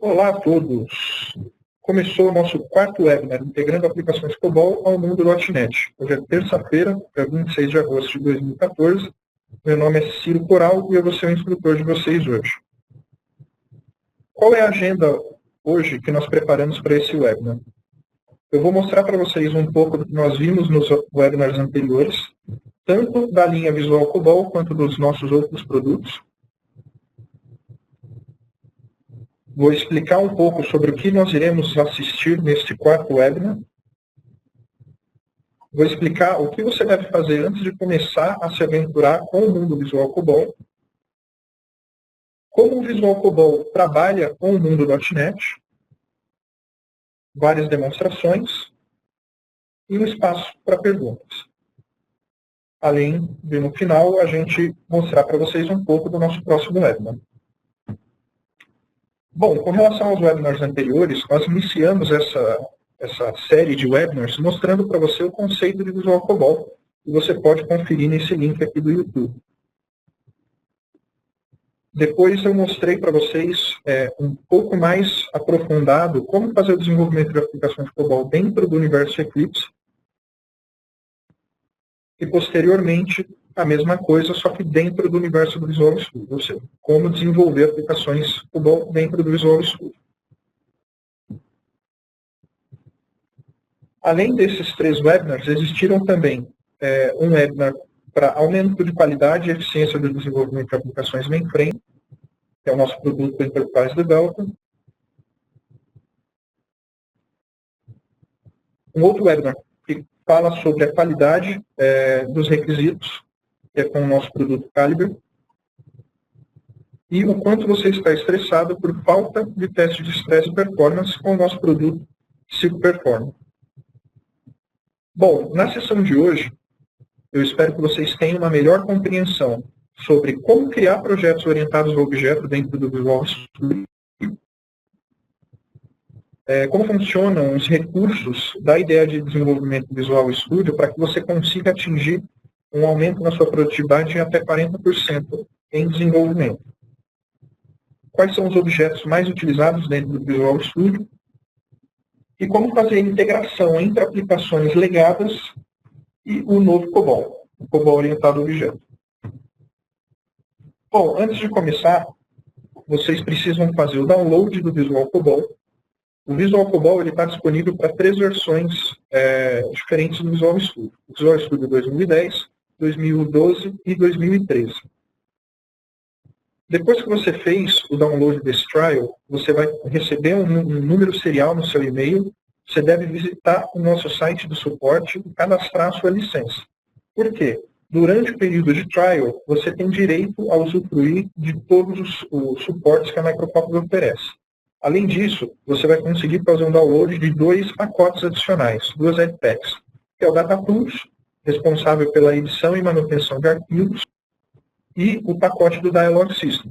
Olá a todos! Começou o nosso quarto webinar, integrando aplicações COBOL ao mundo .NET. Hoje é terça-feira, dia 26 de agosto de 2014. Meu nome é Ciro Coral e eu vou ser o instrutor de vocês hoje. Qual é a agenda hoje que nós preparamos para esse webinar? Eu vou mostrar para vocês um pouco do que nós vimos nos webinars anteriores, tanto da linha Visual COBOL quanto dos nossos outros produtos. Vou explicar um pouco sobre o que nós iremos assistir neste quarto webinar. Vou explicar o que você deve fazer antes de começar a se aventurar com o mundo Visual COBOL. Como o Visual COBOL trabalha com o mundo .NET. Várias demonstrações e um espaço para perguntas. Além de, no final, a gente mostrar para vocês um pouco do nosso próximo webinar. Bom, com relação aos webinars anteriores, nós iniciamos essa série de webinars mostrando para você o conceito de Visual COBOL, que você pode conferir nesse link aqui do YouTube. Depois eu mostrei para vocês um pouco mais aprofundado como fazer o desenvolvimento de aplicações COBOL dentro do universo Eclipse. E posteriormente a mesma coisa, só que dentro do universo do Visual Studio, ou seja, como desenvolver aplicações COBOL dentro do Visual Studio. Além desses 3 webinars, existiram também um webinar para aumento de qualidade e eficiência do desenvolvimento de aplicações mainframe, que é o nosso produto Enterprise Development. Um outro webinar que fala sobre a qualidade dos requisitos, que é com o nosso produto Calibre. E o quanto você está estressado por falta de teste de estresse e performance com o nosso produto PsicoPerform. Bom, na sessão de hoje, eu espero que vocês tenham uma melhor compreensão sobre como criar projetos orientados ao objeto dentro do Visual Studio, como funcionam os recursos da ideia de desenvolvimento do Visual Studio para que você consiga atingir um aumento na sua produtividade de até 40% em desenvolvimento. Quais são os objetos mais utilizados dentro do Visual Studio e como fazer a integração entre aplicações legadas e o novo COBOL, o COBOL orientado ao objeto. Bom, antes de começar, vocês precisam fazer o download do Visual COBOL. O Visual COBOL está disponível para 3 versões diferentes do Visual Studio. O Visual Studio 2010, 2012 e 2013. Depois que você fez o download desse trial, você vai receber um número serial no seu e-mail. Você deve visitar o nosso site do suporte e cadastrar a sua licença. Por quê? Durante o período de trial, você tem direito a usufruir de todos os suportes que a Microfocus oferece. Além disso, você vai conseguir fazer um download de 2 pacotes adicionais, 2 Edpacks, que é o DataTools, responsável pela edição e manutenção de arquivos, e o pacote do Dialog System.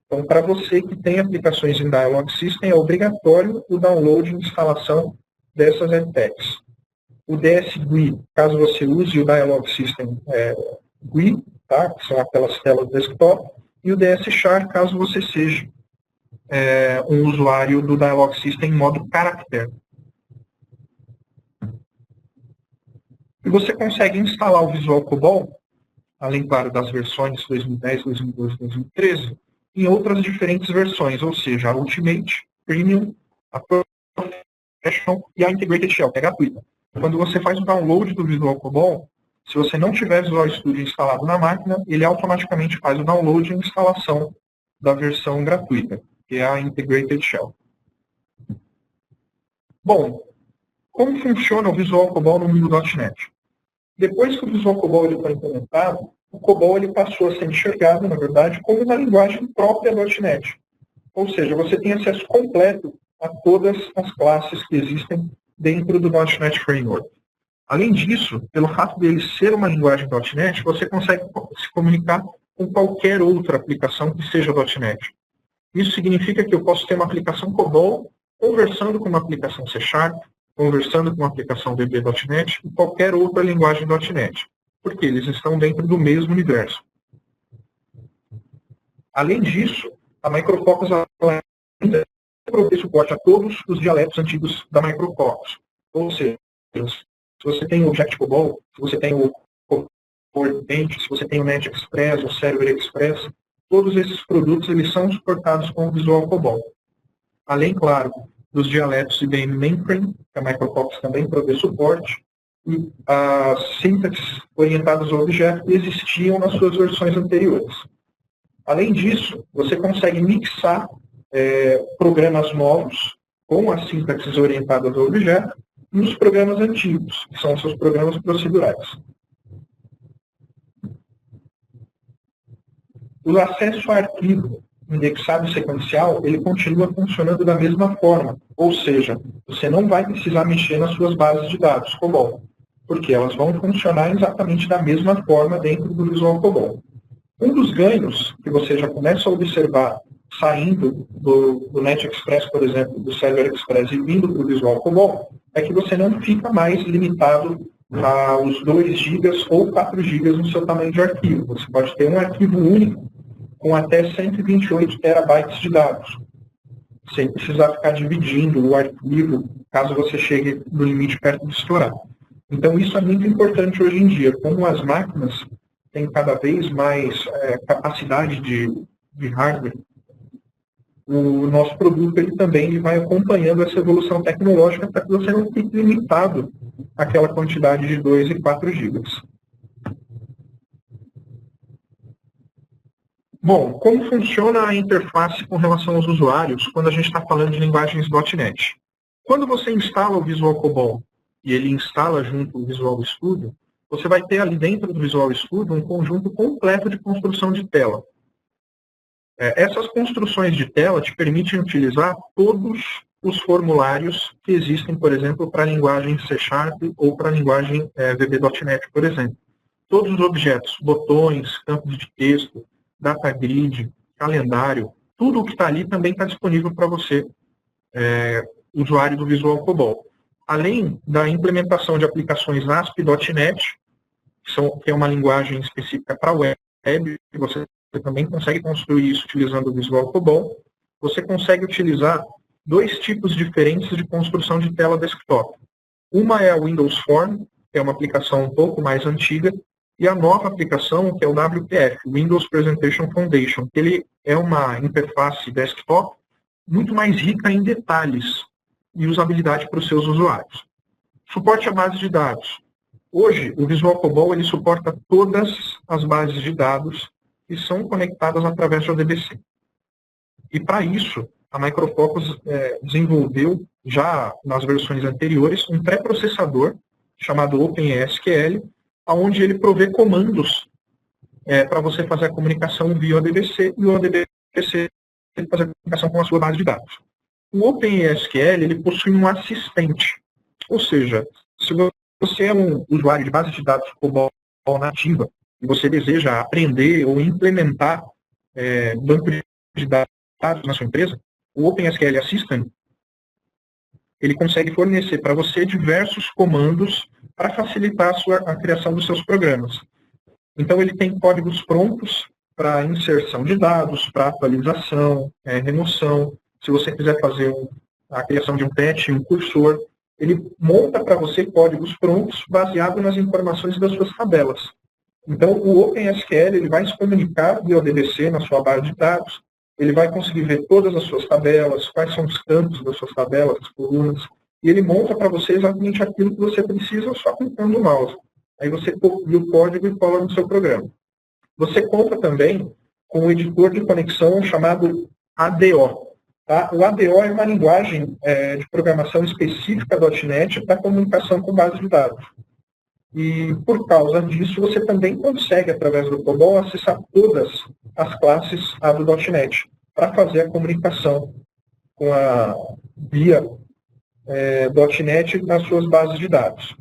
Então, para você que tem aplicações em Dialog System, é obrigatório o download e instalação dessas Edpacks. O DS GUI, caso você use o Dialog System GUI, tá? Que são aquelas telas desktop, e o DS Char, caso você seja um usuário do Dialog System em modo caractere. E você consegue instalar o Visual COBOL, além, claro, das versões 2010, 2012 e 2013, em outras diferentes versões, ou seja, a Ultimate, Premium, a Professional e a Integrated Shell, que é gratuita. Quando você faz o download do Visual COBOL, se você não tiver Visual Studio instalado na máquina, ele automaticamente faz o download e instalação da versão gratuita, que é a Integrated Shell. Bom, como funciona o Visual COBOL no mundo .NET? Depois que o Visual COBOL foi implementado, o COBOL ele passou a ser enxergado, na verdade, como uma linguagem própria .NET. Ou seja, você tem acesso completo a todas as classes que existem dentro do .NET Framework. Além disso, pelo fato dele ser uma linguagem .NET, você consegue se comunicar com qualquer outra aplicação que seja .NET. Isso significa que eu posso ter uma aplicação COBOL conversando com uma aplicação C#, conversando com uma aplicação VB.NET e qualquer outra linguagem .NET, porque eles estão dentro do mesmo universo. Além disso, a Microfocus ainda prover suporte a todos os dialetos antigos da Micrococcus. Ou seja, se você tem o Object COBOL, se você tem o PowerPoint, se você tem o NET Express, o Server Express, todos esses produtos eles são suportados com o Visual COBOL. Além, claro, dos dialetos IBM Mainframe, que a Micrococcus também provê suporte, e as sintaxes orientadas ao objeto existiam nas suas versões anteriores. Além disso, você consegue mixar programas novos com as sintaxes orientadas ao objeto nos programas antigos, que são os seus programas procedurais. O acesso a arquivo indexado sequencial, ele continua funcionando da mesma forma, ou seja, você não vai precisar mexer nas suas bases de dados COBOL, porque elas vão funcionar exatamente da mesma forma dentro do Visual COBOL. Um dos ganhos que você já começa a observar saindo do NET Express, por exemplo, do Server Express e vindo para o Visual COBOL, é que você não fica mais limitado aos 2 GB ou 4 GB no seu tamanho de arquivo. Você pode ter um arquivo único com até 128 terabytes de dados, sem precisar ficar dividindo o arquivo, caso você chegue no limite perto de estourar. Então, isso é muito importante hoje em dia. Como as máquinas têm cada vez mais capacidade de hardware, o nosso produto ele também vai acompanhando essa evolução tecnológica para que você não fique limitado àquela quantidade de 2 e 4 GB. Bom, como funciona a interface com relação aos usuários quando a gente está falando de linguagens .NET? Quando você instala o Visual COBOL e ele instala junto o Visual Studio, você vai ter ali dentro do Visual Studio um conjunto completo de construção de tela. Essas construções de tela te permitem utilizar todos os formulários que existem, por exemplo, para a linguagem C# ou para a linguagem VB.NET, por exemplo. Todos os objetos, botões, campos de texto, data grid, calendário, tudo o que está ali também está disponível para você, usuário do Visual COBOL. Além da implementação de aplicações ASP.NET, que é uma linguagem específica para web, você também consegue construir isso utilizando o Visual COBOL. Você consegue utilizar 2 tipos diferentes de construção de tela desktop. Uma é a Windows Form, que é uma aplicação um pouco mais antiga, e a nova aplicação, que é o WPF, Windows Presentation Foundation, que ele é uma interface desktop muito mais rica em detalhes e usabilidade para os seus usuários. Suporte a base de dados. Hoje, o Visual COBOL ele suporta todas as bases de dados que são conectadas através de ODBC. E para isso, a Micrococcus desenvolveu, já nas versões anteriores, um pré-processador chamado OpenESQL, onde ele provê comandos para você fazer a comunicação via ODBC e o ODBC ele fazer a comunicação com a sua base de dados. O OpenESQL ele possui um assistente, ou seja, se você é um usuário de base de dados COBOL nativa e você deseja aprender ou implementar banco de dados na sua empresa, o OpenSQL Assistant ele consegue fornecer para você diversos comandos para facilitar a criação dos seus programas. Então, ele tem códigos prontos para inserção de dados, para atualização, remoção. Se você quiser fazer a criação de um patch, um cursor, ele monta para você códigos prontos baseados nas informações das suas tabelas. Então, o OpenSQL ele vai se comunicar via ODBC na sua base de dados, ele vai conseguir ver todas as suas tabelas, quais são os campos das suas tabelas, as colunas, e ele monta para você exatamente aquilo que você precisa só clicando no mouse. Aí você copia o código e cola no seu programa. Você conta também com um editor de conexão chamado ADO. Tá? O ADO é uma linguagem de programação específica .NET para comunicação com base de dados. E, por causa disso, você também consegue, através do COBOL, acessar todas as classes do .NET para fazer a comunicação com a via .NET nas suas bases de dados.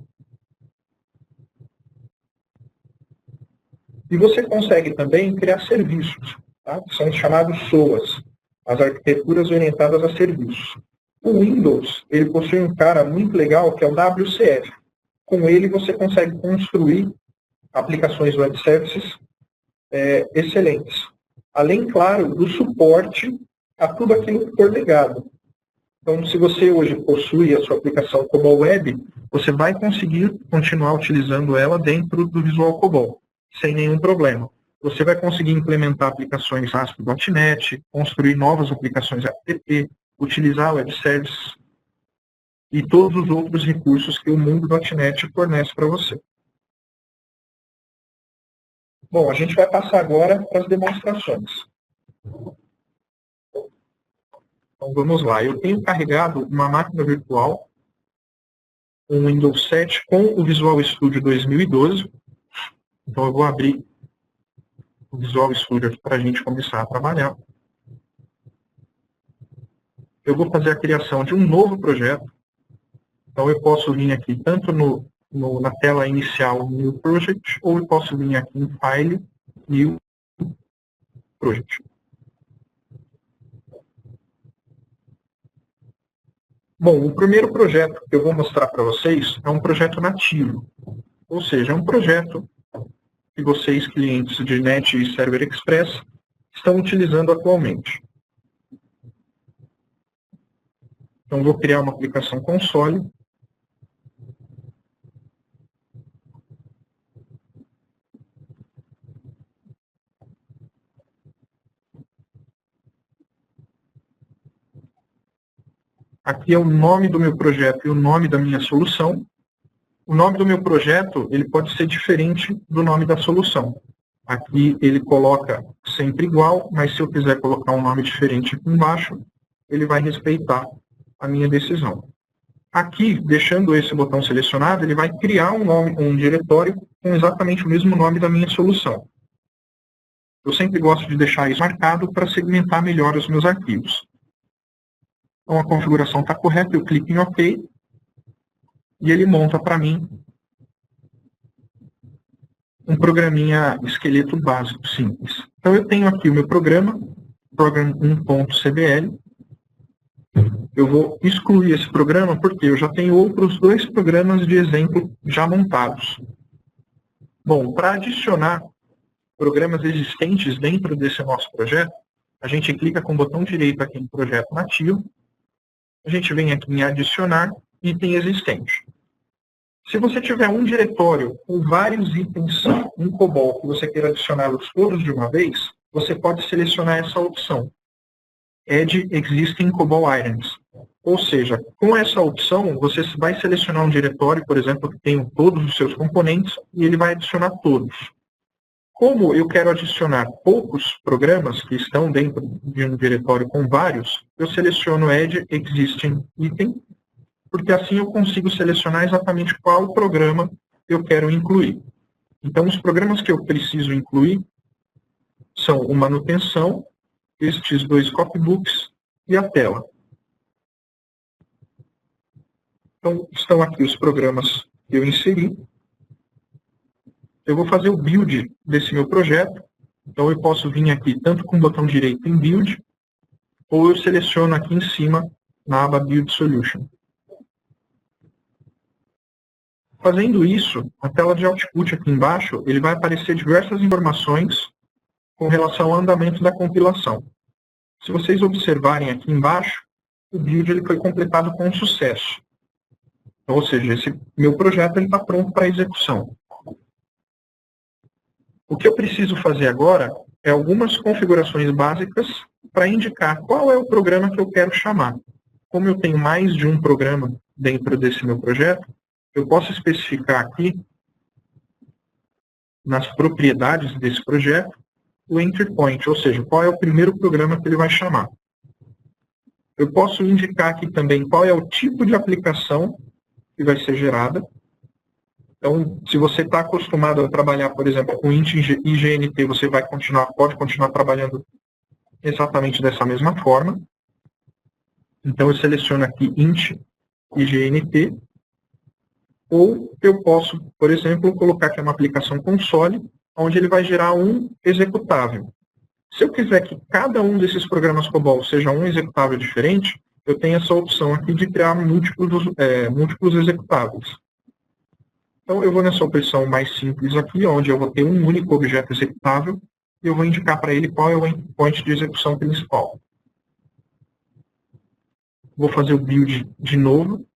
E você consegue também criar serviços, tá? Que são chamados SOAs, as arquiteturas orientadas a serviços. O Windows ele possui um cara muito legal que é o WCF. Com ele você consegue construir aplicações web services excelentes. Além, claro, do suporte a tudo aquilo que for legado. Então, se você hoje possui a sua aplicação COBOL Web, você vai conseguir continuar utilizando ela dentro do Visual COBOL, sem nenhum problema. Você vai conseguir implementar aplicações ASP.NET, construir novas aplicações app, utilizar web services e todos os outros recursos que o mundo .NET fornece para você. Bom, a gente vai passar agora para as demonstrações. Então, vamos lá. Eu tenho carregado uma máquina virtual, um Windows 7 com o Visual Studio 2012. Então, eu vou abrir o Visual Studio aqui para a gente começar a trabalhar. Eu vou fazer a criação de um novo projeto. Então, eu posso vir aqui tanto na tela inicial, New Project, ou eu posso vir aqui em File, New Project. Bom, o primeiro projeto que eu vou mostrar para vocês é um projeto nativo. Ou seja, é um projeto que vocês, clientes de NET e Server Express, estão utilizando atualmente. Então, vou criar uma aplicação console. Aqui é o nome do meu projeto e o nome da minha solução. O nome do meu projeto ele pode ser diferente do nome da solução. Aqui ele coloca sempre igual, mas se eu quiser colocar um nome diferente aqui embaixo, ele vai respeitar a minha decisão. Aqui, deixando esse botão selecionado, ele vai criar um diretório com exatamente o mesmo nome da minha solução. Eu sempre gosto de deixar isso marcado para segmentar melhor os meus arquivos. Então, a configuração está correta, eu clico em OK e ele monta para mim um programinha esqueleto básico, simples. Então, eu tenho aqui o meu programa, program1.cbl. Eu vou excluir esse programa porque eu já tenho outros dois programas de exemplo já montados. Bom, para adicionar programas existentes dentro desse nosso projeto, a gente clica com o botão direito aqui em Projeto Nativo. A gente vem aqui em Adicionar item existente. Se você tiver um diretório com vários itens em COBOL que você queira adicioná-los todos de uma vez, você pode selecionar essa opção. Add Existing COBOL Items. Ou seja, com essa opção, você vai selecionar um diretório, por exemplo, que tenha todos os seus componentes, e ele vai adicionar todos. Como eu quero adicionar poucos programas que estão dentro de um diretório com vários, eu seleciono Add Existing Item, porque assim eu consigo selecionar exatamente qual programa eu quero incluir. Então, os programas que eu preciso incluir são o manutenção, estes dois copybooks e a tela. Então, estão aqui os programas que eu inseri. Eu vou fazer o build desse meu projeto. Então, eu posso vir aqui tanto com o botão direito em Build, ou eu seleciono aqui em cima na aba Build Solution. Fazendo isso, a tela de output aqui embaixo, ele vai aparecer diversas informações com relação ao andamento da compilação. Se vocês observarem aqui embaixo, o build ele foi completado com sucesso. Ou seja, esse meu projeto está pronto para execução. O que eu preciso fazer agora é algumas configurações básicas para indicar qual é o programa que eu quero chamar. Como eu tenho mais de um programa dentro desse meu projeto, eu posso especificar aqui, nas propriedades desse projeto, o entry point, ou seja, qual é o primeiro programa que ele vai chamar. Eu posso indicar aqui também qual é o tipo de aplicação que vai ser gerada. Então, se você está acostumado a trabalhar, por exemplo, com int IGNT, você pode continuar trabalhando exatamente dessa mesma forma. Então, eu seleciono aqui int IGNT. Ou eu posso, por exemplo, colocar aqui uma aplicação console, onde ele vai gerar um executável. Se eu quiser que cada um desses programas COBOL seja um executável diferente, eu tenho essa opção aqui de criar múltiplos executáveis. Então, eu vou nessa opção mais simples aqui, onde eu vou ter um único objeto executável, e eu vou indicar para ele qual é o endpoint de execução principal. vou fazer o build de novo,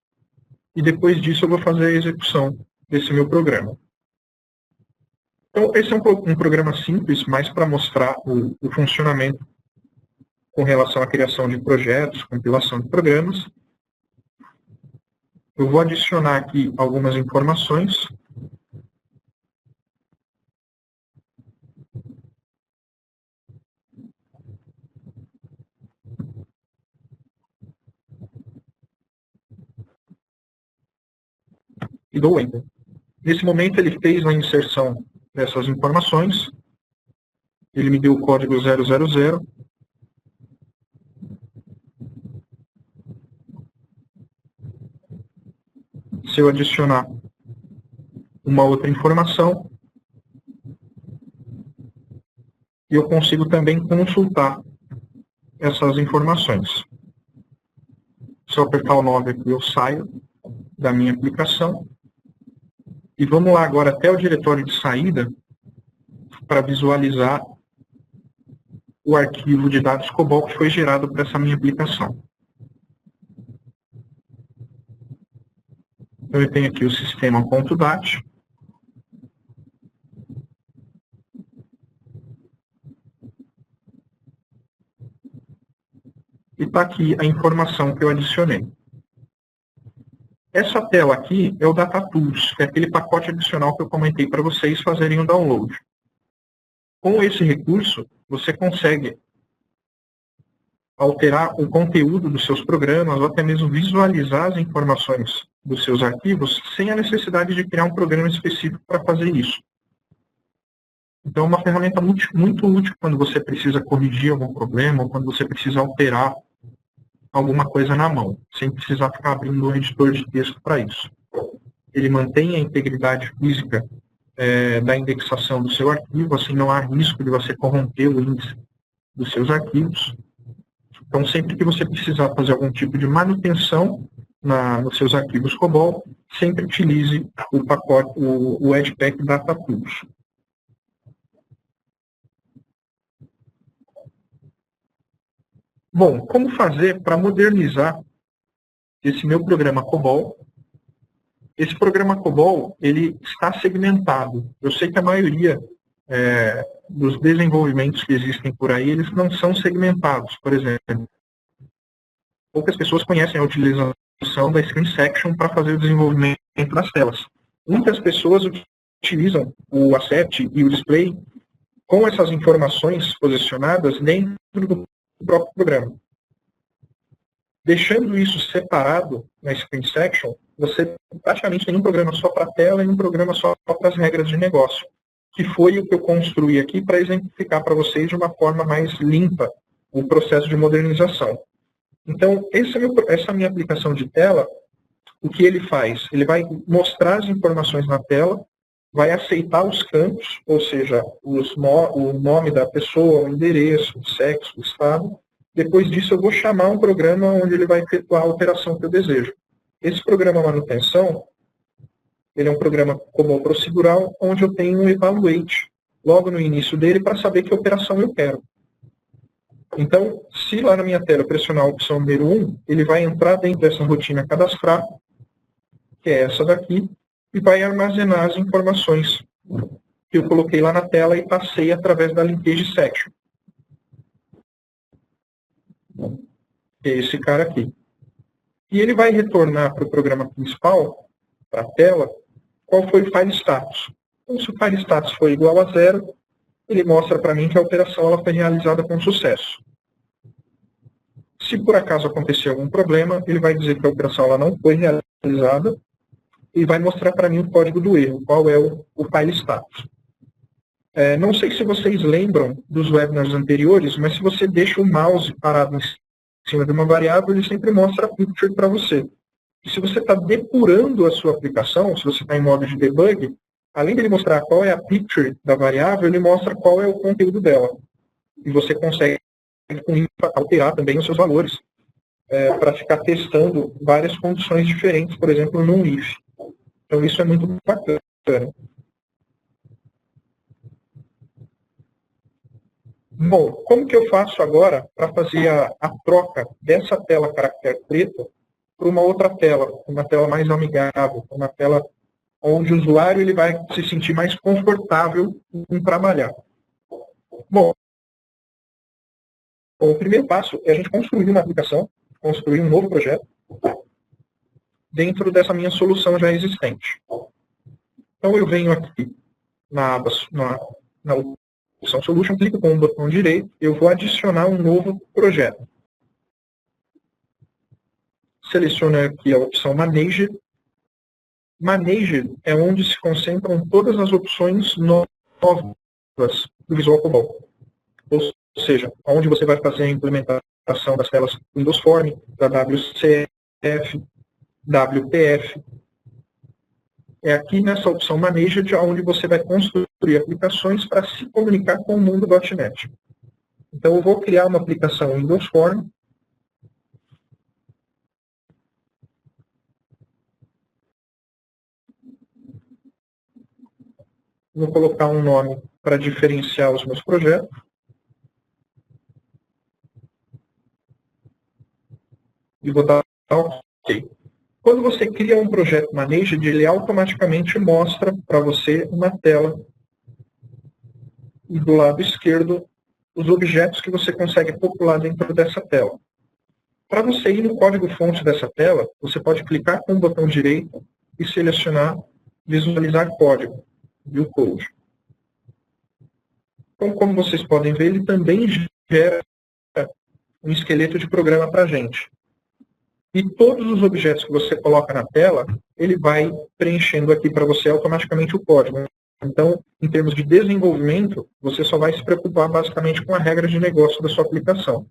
e depois disso eu vou fazer a execução desse meu programa. Então, esse é um programa simples, mais para mostrar o funcionamento com relação à criação de projetos, compilação de programas. Eu vou adicionar aqui algumas informações. E dou Enter. Nesse momento, ele fez a inserção dessas informações. Ele me deu o código 000. Se eu adicionar uma outra informação, eu consigo também consultar essas informações. Se eu apertar o 9 aqui, eu saio da minha aplicação. E vamos lá agora até o diretório de saída para visualizar o arquivo de dados COBOL que foi gerado para essa minha aplicação. Então, eu tenho aqui o sistema.dat. E está aqui a informação que eu adicionei. Essa tela aqui é o DataTools, que é aquele pacote adicional que eu comentei para vocês fazerem o download. Com esse recurso, você consegue alterar o conteúdo dos seus programas ou até mesmo visualizar as informações dos seus arquivos sem a necessidade de criar um programa específico para fazer isso. Então, é uma ferramenta muito útil quando você precisa corrigir algum problema ou quando você precisa alterar alguma coisa na mão, sem precisar ficar abrindo um editor de texto para isso. Ele mantém a integridade física da indexação do seu arquivo, assim não há risco de você corromper o índice dos seus arquivos. Então, sempre que você precisar fazer algum tipo de manutenção nos seus arquivos COBOL, sempre utilize o pacote, o Edgepack DataTools. Bom, como fazer para modernizar esse meu programa COBOL? Esse programa COBOL, ele está segmentado. Eu sei que a maioria dos desenvolvimentos que existem por aí, eles não são segmentados. Por exemplo, poucas pessoas conhecem a utilização da Screen Section para fazer o desenvolvimento das telas. Muitas pessoas utilizam o Asset e o Display com essas informações posicionadas dentro do próprio programa. Deixando isso separado na Screen Section, você praticamente tem um programa só para a tela e um programa só para as regras de negócio, que foi o que eu construí aqui para exemplificar para vocês de uma forma mais limpa o processo de modernização. Então, essa minha aplicação de tela, o que ele faz? Ele vai mostrar as informações na tela, vai aceitar os campos, ou seja, o nome da pessoa, o endereço, o sexo, o estado. Depois disso, eu vou chamar um programa onde ele vai efetuar a operação que eu desejo. Esse programa manutenção, ele é um programa como procedural, onde eu tenho um evaluate logo no início dele para saber que operação eu quero. Então, se lá na minha tela eu pressionar a opção número 1, ele vai entrar dentro dessa rotina cadastrar, que é essa daqui, e vai armazenar as informações que eu coloquei lá na tela e passei através da linkage section. Que é esse cara aqui. E ele vai retornar para o programa principal, para a tela, qual foi o file status. Então, se o file status for igual a 0, ele mostra para mim que a operação ela foi realizada com sucesso. Se por acaso acontecer algum problema, ele vai dizer que a operação ela não foi realizada e vai mostrar para mim o código do erro, qual é o file status. Não sei se vocês lembram dos webinars anteriores, mas se você deixa o mouse parado em cima de uma variável, ele sempre mostra a picture para você. E se você está depurando a sua aplicação, se você está em modo de debug, além de ele mostrar qual é a picture da variável, ele mostra qual é o conteúdo dela. E você consegue alterar também os seus valores para ficar testando várias condições diferentes, por exemplo, num if. Então, isso é muito bacana. Bom, como que eu faço agora para fazer a troca dessa tela caractere preto para uma outra tela, uma tela mais amigável, uma tela onde o usuário ele vai se sentir mais confortável em trabalhar? Bom, o primeiro passo é a gente construir uma aplicação, construir um novo projeto dentro dessa minha solução já existente. Então eu venho aqui na aba, na opção Solution, clico com o botão direito, eu vou adicionar um novo projeto. Seleciono aqui a opção Manage. Manage é onde se concentram todas as opções novas do Visual Cobalt. Ou seja, onde você vai fazer a implementação das telas Windows Form, da WCF, WPF. É aqui nessa opção Managed onde você vai construir aplicações para se comunicar com o mundo .NET. Então eu vou criar uma aplicação Windows Form. Vou colocar um nome para diferenciar os meus projetos. E vou dar OK. Quando você cria um projeto Managed, ele automaticamente mostra para você uma tela e do lado esquerdo os objetos que você consegue popular dentro dessa tela. Para você ir no código-fonte dessa tela, você pode clicar com o botão direito e selecionar Visualizar Código, View Code. Então, como vocês podem ver, ele também gera um esqueleto de programa para a gente. E todos os objetos que você coloca na tela, ele vai preenchendo aqui para você automaticamente o código. Então, em termos de desenvolvimento, você só vai se preocupar basicamente com a regra de negócio da sua aplicação.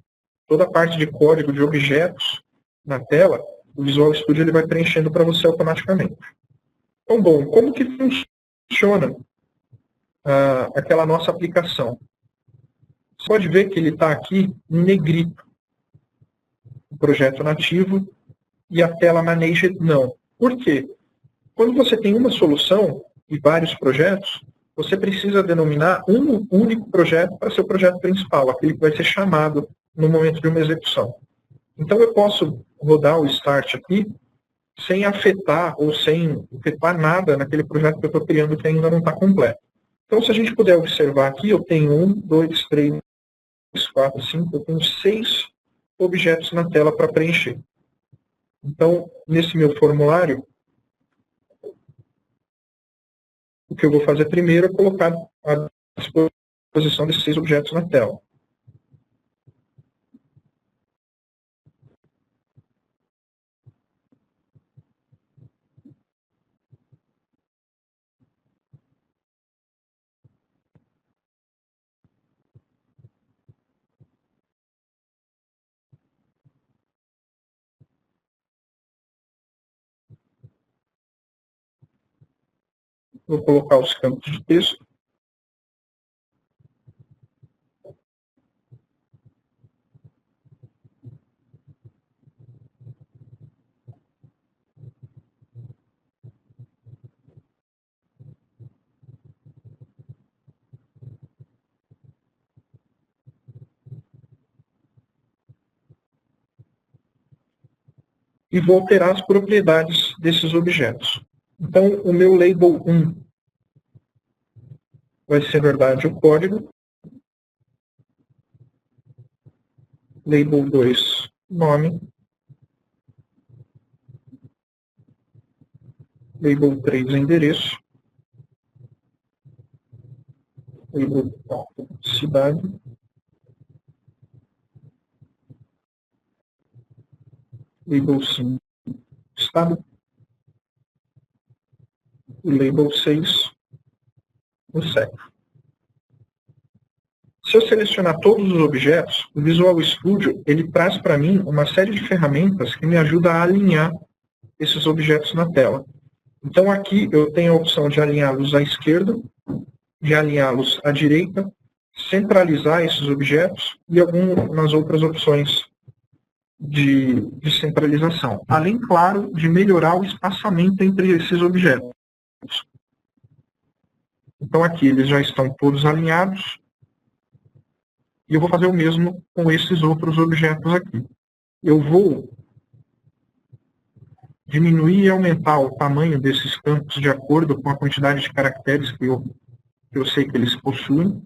Toda a parte de código de objetos na tela, o Visual Studio ele vai preenchendo para você automaticamente. Então, bom, como que funciona aquela nossa aplicação? Você pode ver que ele está aqui em negrito. O projeto nativo e a tela Managed não. Por quê? Quando você tem uma solução e vários projetos, você precisa denominar um único projeto para ser o projeto principal, aquele que vai ser chamado no momento de uma execução. Então eu posso rodar o Start aqui sem afetar ou sem efetuar nada naquele projeto que eu estou criando que ainda não está completo. Então se a gente puder observar aqui, eu tenho 1, 2, 3, 4, 5, eu tenho 6 objetos na tela para preencher. Então, nesse meu formulário, o que eu vou fazer primeiro é colocar a disposição desses 6 objetos na tela. Vou colocar os campos de texto. E vou alterar as propriedades desses objetos. Então, o meu label 1 vai ser, na verdade, o código. Label 2, nome. Label 3, endereço. Label 4, cidade. Label 5, estado. E label 6, o CEP. Se eu selecionar todos os objetos, o Visual Studio ele traz para mim uma série de ferramentas que me ajudam a alinhar esses objetos na tela. Então aqui eu tenho a opção de alinhá-los à esquerda, de alinhá-los à direita, centralizar esses objetos e algumas outras opções de centralização. Além, claro, de melhorar o espaçamento entre esses objetos. Então aqui eles já estão todos alinhados. E eu vou fazer o mesmo com esses outros objetos aqui. Eu vou diminuir e aumentar o tamanho desses campos de acordo com a quantidade de caracteres que eu sei que eles possuem.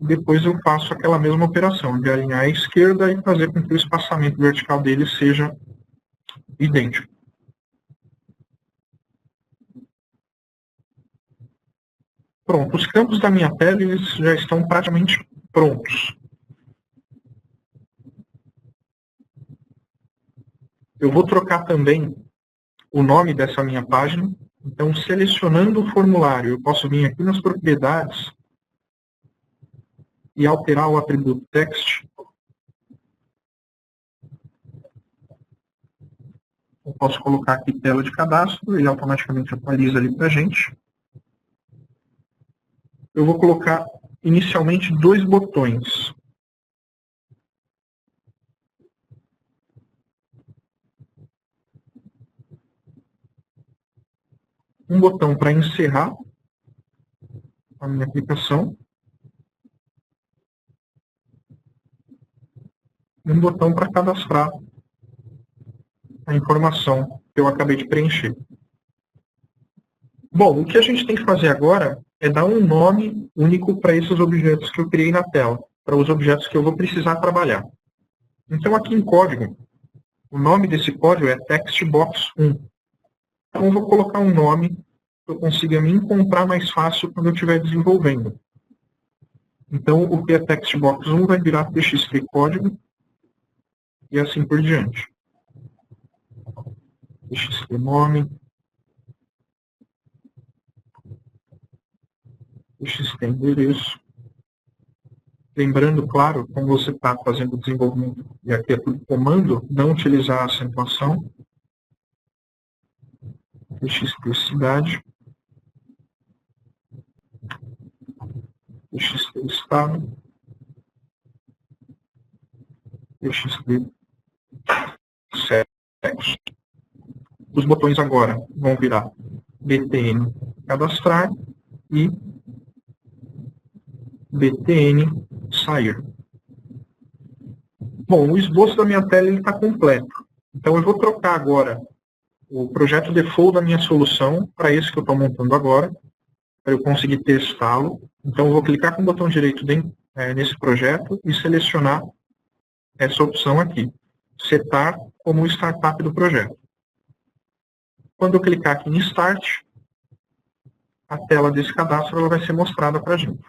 Depois eu faço aquela mesma operação, de alinhar à esquerda e fazer com que o espaçamento vertical dele seja idêntico. Pronto, os campos da minha tela eles já estão praticamente prontos. Eu vou trocar também o nome dessa minha página. Então, selecionando o formulário, eu posso vir aqui nas propriedades e alterar o atributo text. Eu posso colocar aqui tela de cadastro, ele automaticamente atualiza ali para a gente. Eu vou colocar inicialmente 2 botões. Um botão para encerrar a minha aplicação. E um botão para cadastrar a informação que eu acabei de preencher. Bom, o que a gente tem que fazer agora é dar um nome único para esses objetos que eu criei na tela, para os objetos que eu vou precisar trabalhar. Então, aqui em código, o nome desse código é textbox1. Então, eu vou colocar um nome que eu consiga me encontrar mais fácil quando eu estiver desenvolvendo. Então, o que é textbox1 vai virar txt código e assim por diante. Txt nome, txt endereço. Lembrando, claro, quando você está fazendo o desenvolvimento, e aqui é tudo comando, não utilizar a acentuação. Txt cidade. Txt estado. Txt sexo. Os botões agora vão virar btn cadastrar e btn sair. Bom, o esboço da minha tela está completo. Então, eu vou trocar agora o projeto default da minha solução para esse que eu estou montando agora, para eu conseguir testá-lo. Então, eu vou clicar com o botão direito nesse projeto e selecionar essa opção aqui, setar como startup do projeto. Quando eu clicar aqui em Start, a tela desse cadastro ela vai ser mostrada para a gente.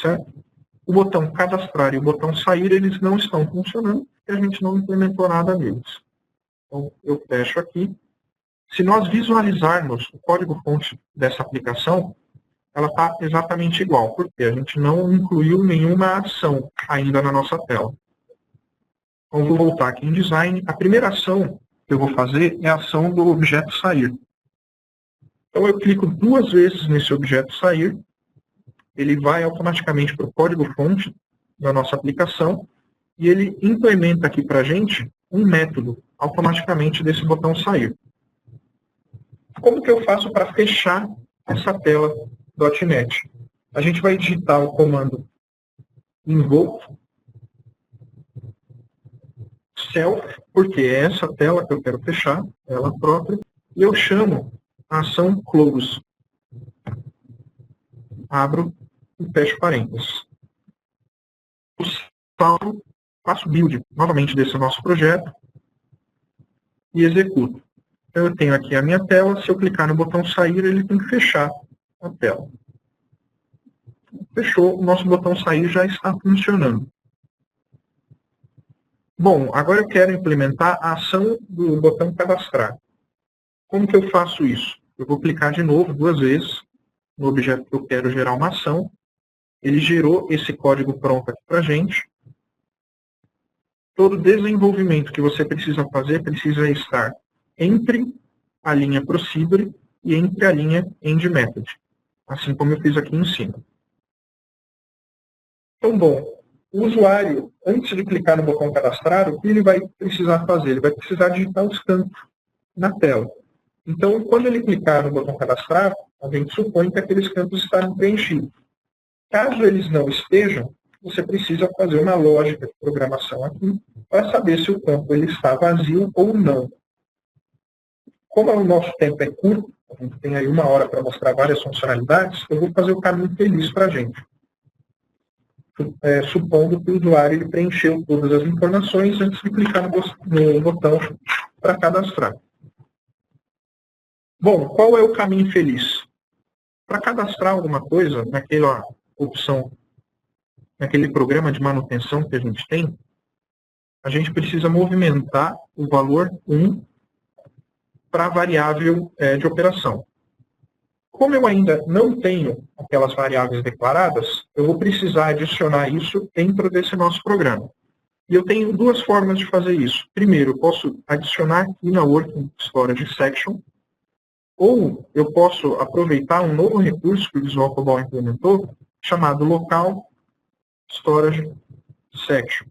Certo? O botão cadastrar e o botão sair, eles não estão funcionando, porque a gente não implementou nada neles. Então, eu fecho aqui. Se nós visualizarmos o código-fonte dessa aplicação, ela está exatamente igual, porque a gente não incluiu nenhuma ação ainda na nossa tela. Então, vou voltar aqui em Design. A primeira ação que eu vou fazer é a ação do objeto sair. Então, eu clico 2 vezes nesse objeto sair, ele vai automaticamente para o código-fonte da nossa aplicação e ele implementa aqui para a gente um método automaticamente desse botão sair. Como que eu faço para fechar essa tela .NET? A gente vai digitar o comando invoke self, porque é essa tela que eu quero fechar, ela própria, e eu chamo a ação close. Abro e fecho parênteses. Faço build novamente desse nosso projeto e executo. Então, eu tenho aqui a minha tela, se eu clicar no botão sair, ele tem que fechar a tela. Fechou, o nosso botão sair já está funcionando. Bom, agora eu quero implementar a ação do botão cadastrar. Como que eu faço isso? Eu vou clicar de novo 2 vezes no objeto que eu quero gerar uma ação. Ele gerou esse código pronto aqui para a gente. Todo desenvolvimento que você precisa fazer precisa estar entre a linha Procedure e entre a linha EndMethod, assim como eu fiz aqui em cima. Então, bom, O usuário, antes de clicar no botão cadastrar, o que ele vai precisar fazer? Ele vai precisar digitar os campos na tela. Então, quando ele clicar no botão cadastrar, a gente supõe que aqueles campos estarão preenchidos. Caso eles não estejam, você precisa fazer uma lógica de programação aqui para saber se o campo ele está vazio ou não. Como o nosso tempo é curto, a gente tem aí 1 hora para mostrar várias funcionalidades, eu vou fazer o caminho feliz para a gente. Supondo que o usuário ele preencheu todas as informações antes de clicar no botão para cadastrar. Bom, qual é o caminho feliz? Para cadastrar alguma coisa naquela opção, naquele programa de manutenção que a gente precisa movimentar o valor 1 para a variável de operação. Como eu ainda não tenho aquelas variáveis declaradas, eu vou precisar adicionar isso dentro desse nosso programa. E eu tenho 2 formas de fazer isso. Primeiro, eu posso adicionar aqui na Working Storage Section, ou eu posso aproveitar um novo recurso que o Visual COBOL implementou, chamado Local Storage Section.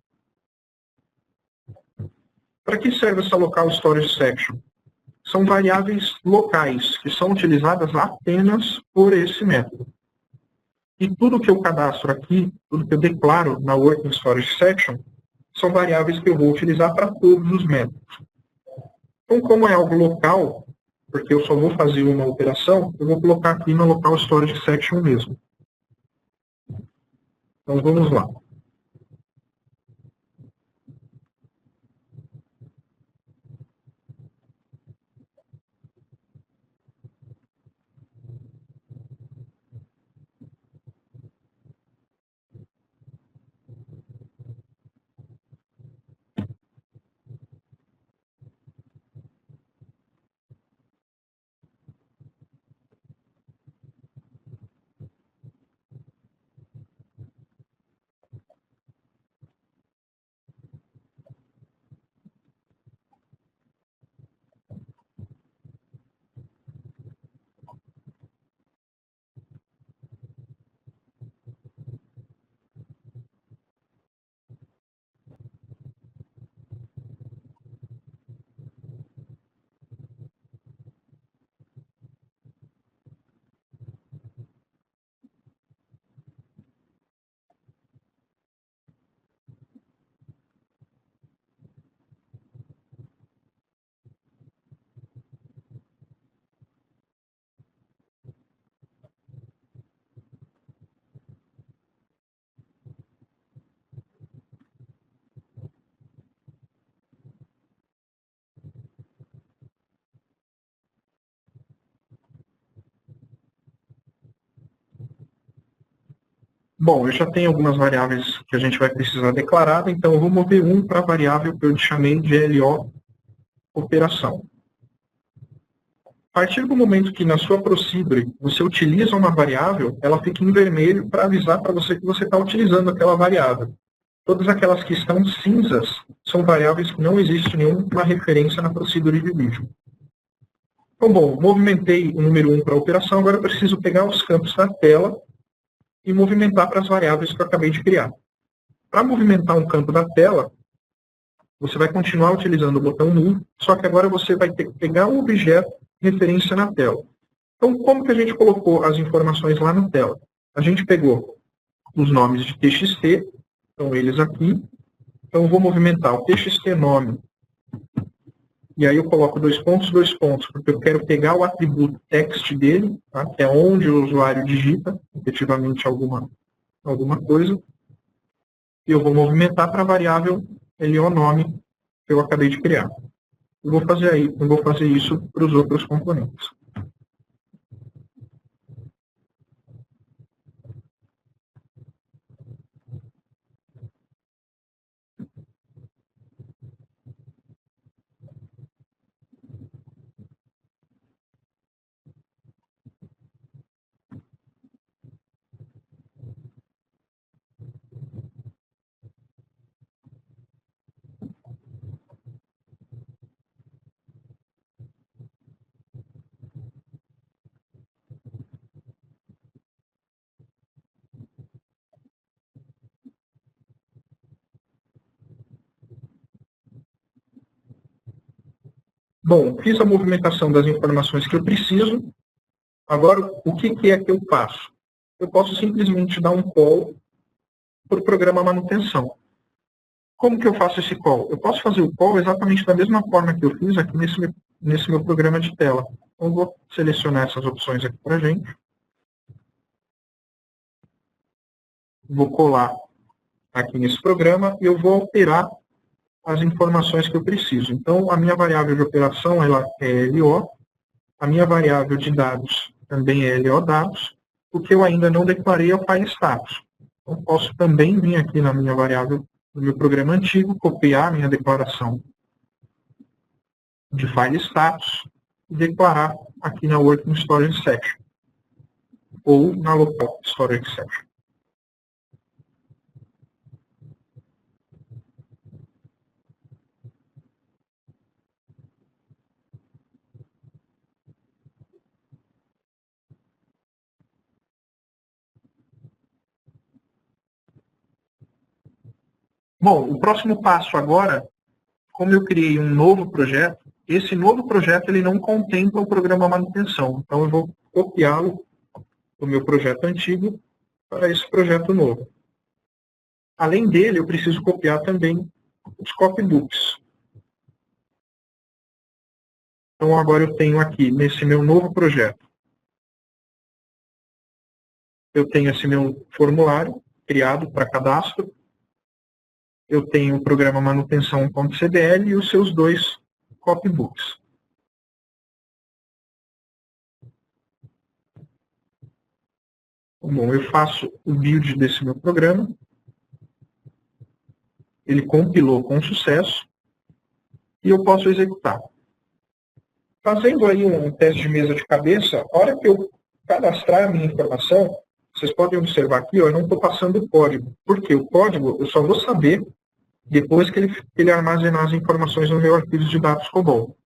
Para que serve essa Local Storage Section? São variáveis locais, que são utilizadas apenas por esse método. E tudo que eu cadastro aqui, tudo que eu declaro na Working Storage Section, são variáveis que eu vou utilizar para todos os métodos. Então, como é algo local, porque eu só vou fazer uma operação, eu vou colocar aqui na Local Storage Section mesmo. Então, vamos lá. Bom, eu já tenho algumas variáveis que a gente vai precisar declarar, então eu vou mover 1 para a variável que eu chamei de LO operação. A partir do momento que na sua procedure você utiliza uma variável, ela fica em vermelho para avisar para você que você está utilizando aquela variável. Todas aquelas que estão cinzas são variáveis que não existe nenhuma referência na procedure de vídeo. Então, bom, movimentei o número 1 para a operação, agora eu preciso pegar os campos da tela e movimentar para as variáveis que eu acabei de criar. Para movimentar um campo da tela, você vai continuar utilizando o botão Move, só que agora você vai ter que pegar um objeto referência na tela. Então, como que a gente colocou as informações lá na tela? A gente pegou os nomes de TXT, então eles aqui. Então, eu vou movimentar o TXT nome, e aí eu coloco 2 pontos, porque eu quero pegar o atributo text dele, tá? Que é onde o usuário digita efetivamente alguma coisa. E eu vou movimentar para a variável LO_nome que eu acabei de criar. Eu vou fazer isso para os outros componentes. Bom, fiz a movimentação das informações que eu preciso. Agora, o que é que eu faço? Eu posso simplesmente dar um call para o programa manutenção. Como que eu faço esse call? Eu posso fazer o call exatamente da mesma forma que eu fiz aqui nesse meu programa de tela. Então, eu vou selecionar essas opções aqui para a gente. Vou colar aqui nesse programa e eu vou alterar as informações que eu preciso. Então, a minha variável de operação ela é LO, a minha variável de dados também é LO dados, o que eu ainda não declarei é o file status. Então, posso também vir aqui na minha variável, no meu programa antigo, copiar a minha declaração de file status e declarar aqui na Working Storage Section ou na Local Storage Section. Bom, o próximo passo agora, como eu criei um novo projeto, esse novo projeto ele não contempla o programa manutenção. Então, eu vou copiá-lo do meu projeto antigo para esse projeto novo. Além dele, eu preciso copiar também os copybooks. Então, agora eu tenho aqui, nesse meu novo projeto, eu tenho esse meu formulário criado para cadastro, eu tenho o programa manutenção.cdl e os seus dois copybooks. Bom, eu faço o build desse meu programa, ele compilou com sucesso e eu posso executar. Fazendo aí um teste de mesa de cabeça, a hora que eu cadastrar a minha informação, vocês podem observar aqui, ó, eu não estou passando o código. Por quê? O código eu só vou saber depois que ele armazenar as informações no meu arquivo de dados COBOL.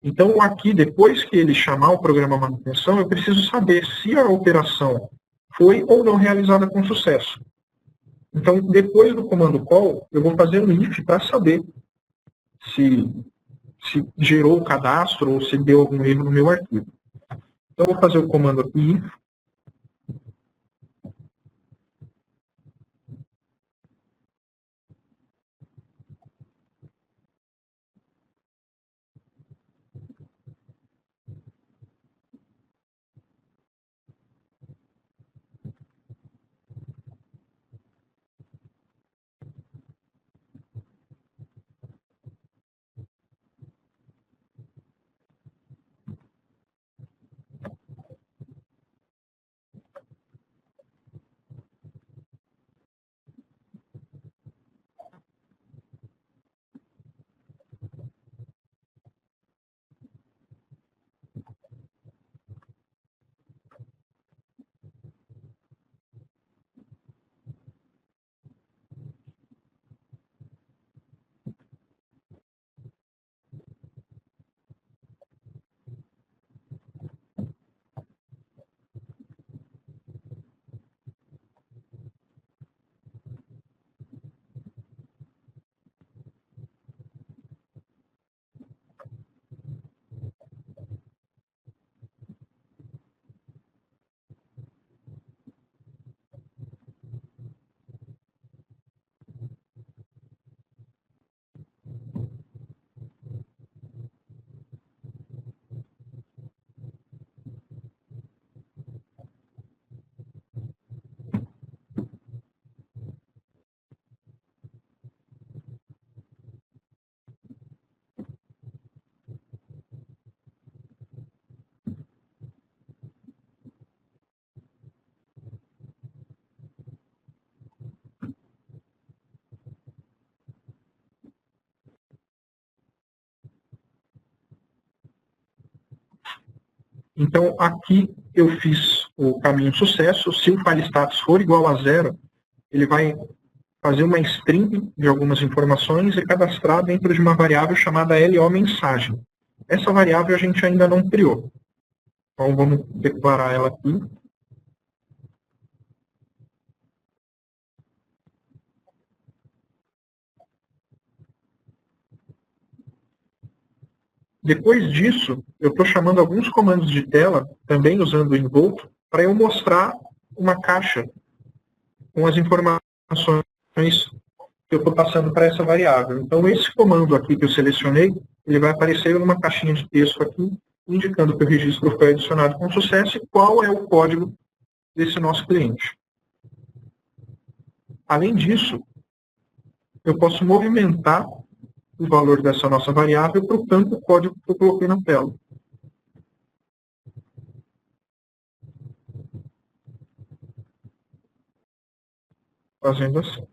Então, aqui, depois que ele chamar o programa manutenção, eu preciso saber se a operação foi ou não realizada com sucesso. Então, depois do comando call, eu vou fazer um if para saber se gerou o cadastro ou se deu algum erro no meu arquivo. Então, eu vou fazer o comando aqui if. Então, aqui eu fiz o caminho sucesso. Se o file status for igual a zero, ele vai fazer uma string de algumas informações e cadastrar dentro de uma variável chamada LO mensagem. Essa variável a gente ainda não criou. Então, vamos declarar ela aqui. Depois disso, eu estou chamando alguns comandos de tela, também usando o Invoke, para eu mostrar uma caixa com as informações que eu estou passando para essa variável. Então, esse comando aqui que eu selecionei, ele vai aparecer numa caixinha de texto aqui, indicando que o registro foi adicionado com sucesso e qual é o código desse nosso cliente. Além disso, eu posso movimentar o valor dessa nossa variável para o campo código que eu coloquei na tela. Fazendo assim.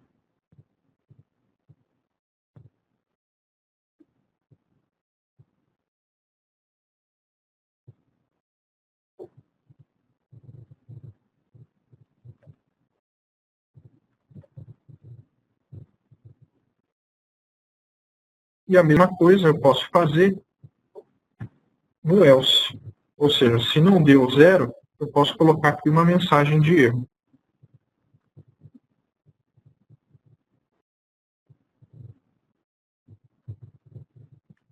E a mesma coisa eu posso fazer no else. Ou seja, se não deu zero, eu posso colocar aqui uma mensagem de erro.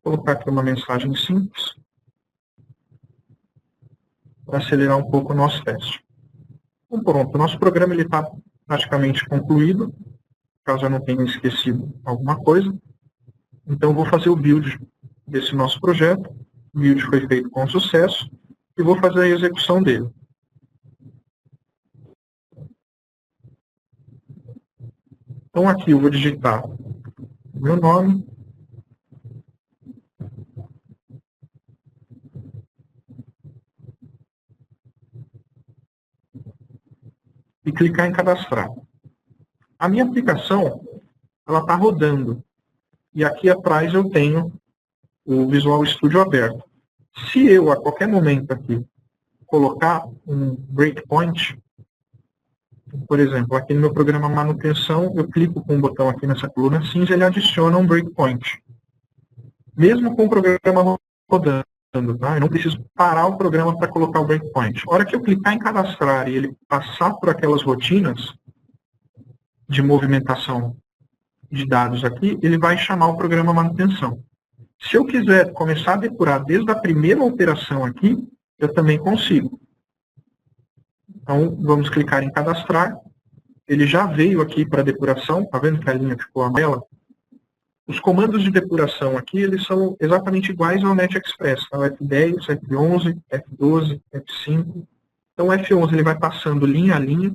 Vou colocar aqui uma mensagem simples para acelerar um pouco o nosso teste. Então, pronto, o nosso programa está praticamente concluído, caso eu não tenha esquecido alguma coisa. Então, eu vou fazer o build desse nosso projeto. O build foi feito com sucesso e vou fazer a execução dele. Então, aqui eu vou digitar o meu nome, e clicar em cadastrar. A minha aplicação, ela está rodando. E aqui atrás eu tenho o Visual Studio aberto. Se eu, a qualquer momento aqui, colocar um breakpoint, por exemplo, aqui no meu programa manutenção, eu clico com um botão aqui nessa coluna cinza, ele adiciona um breakpoint. Mesmo com o programa rodando, tá? Eu não preciso parar o programa para colocar o breakpoint. A hora que eu clicar em cadastrar e ele passar por aquelas rotinas de movimentação de dados aqui, ele vai chamar o programa manutenção. Se eu quiser começar a depurar desde a primeira operação aqui, eu também consigo. Então, vamos clicar em cadastrar. Ele já veio aqui para depuração, tá vendo que a linha ficou amarela? Os comandos de depuração aqui, eles são exatamente iguais ao NetExpress, tá? O F10, F11, F12, F5. Então, o F11 ele vai passando linha a linha.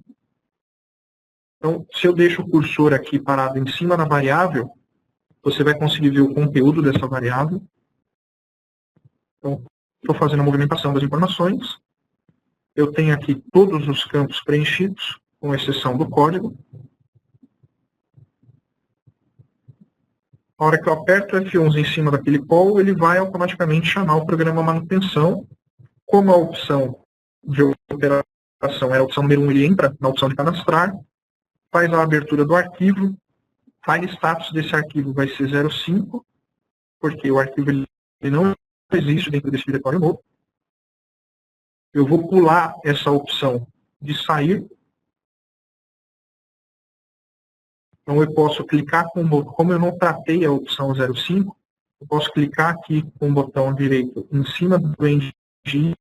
Então, se eu deixo o cursor aqui parado em cima da variável, você vai conseguir ver o conteúdo dessa variável. Então, estou fazendo a movimentação das informações. Eu tenho aqui todos os campos preenchidos, com exceção do código. A hora que eu aperto o F11 em cima daquele call, ele vai automaticamente chamar o programa manutenção. Como a opção de operação é a opção número 1, ele entra na opção de cadastrar, faz a abertura do arquivo, file status desse arquivo vai ser 05, porque o arquivo ele não existe dentro desse diretório novo. Eu vou pular essa opção de sair. Então, eu posso clicar com o botão, como eu não tratei a opção 05, eu posso clicar aqui com o botão direito em cima do engine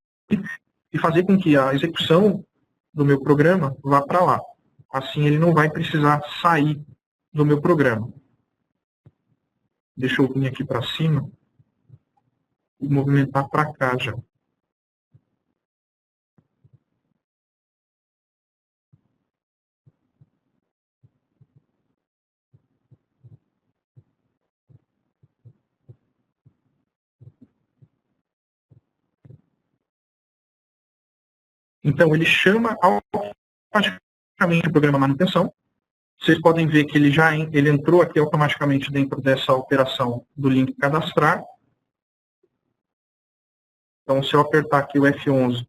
e fazer com que a execução do meu programa vá para lá. Assim, ele não vai precisar sair do meu programa. Deixa eu vir aqui para cima e movimentar para cá já. Então, ele chama automaticamente o programa manutenção. Vocês podem ver que ele entrou aqui automaticamente dentro dessa operação do link cadastrar. Então, se eu apertar aqui o F11,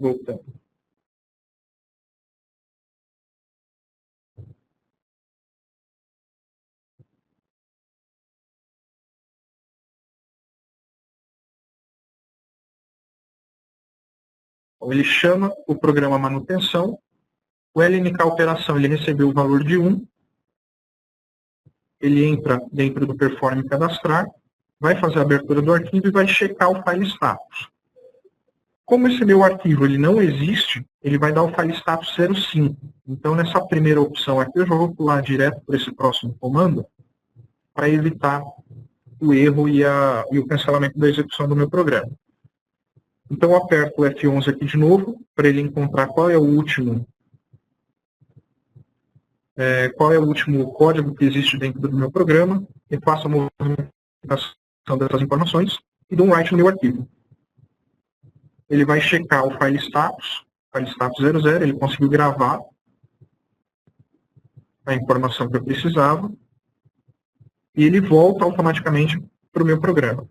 voltando. Então, ele chama o programa manutenção. O LNK operação ele recebeu o valor de 1. ele entra dentro do Perform Cadastrar, vai fazer a abertura do arquivo e vai checar o file status. Como esse meu arquivo ele não existe, ele vai dar o file status 05. Então, nessa primeira opção aqui, eu já vou pular direto para esse próximo comando para evitar o erro e o cancelamento da execução do meu programa. Então, eu aperto o F11 aqui de novo, para ele encontrar qual é o último código que existe dentro do meu programa, e faço a movimentação dessas informações e dou um write no meu arquivo. Ele vai checar o file status 00, ele conseguiu gravar a informação que eu precisava, e ele volta automaticamente para o meu programa.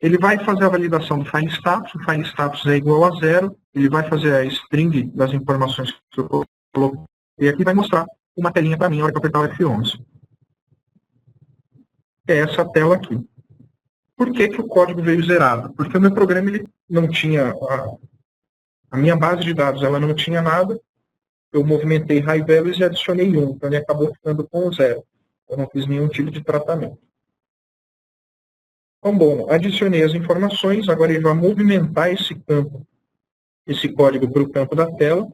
Ele vai fazer a validação do file status, o file status é igual a 0, ele vai fazer a string das informações que eu coloquei aqui e vai mostrar uma telinha para mim na hora que eu apertar o F11. É essa tela aqui. Por que o código veio zerado? Porque o meu programa ele não tinha, a minha base de dados ela não tinha nada, eu movimentei high values e adicionei 1, então ele acabou ficando com 0. Eu não fiz nenhum tipo de tratamento. Então, bom, adicionei as informações, agora ele vai movimentar esse código para o campo da tela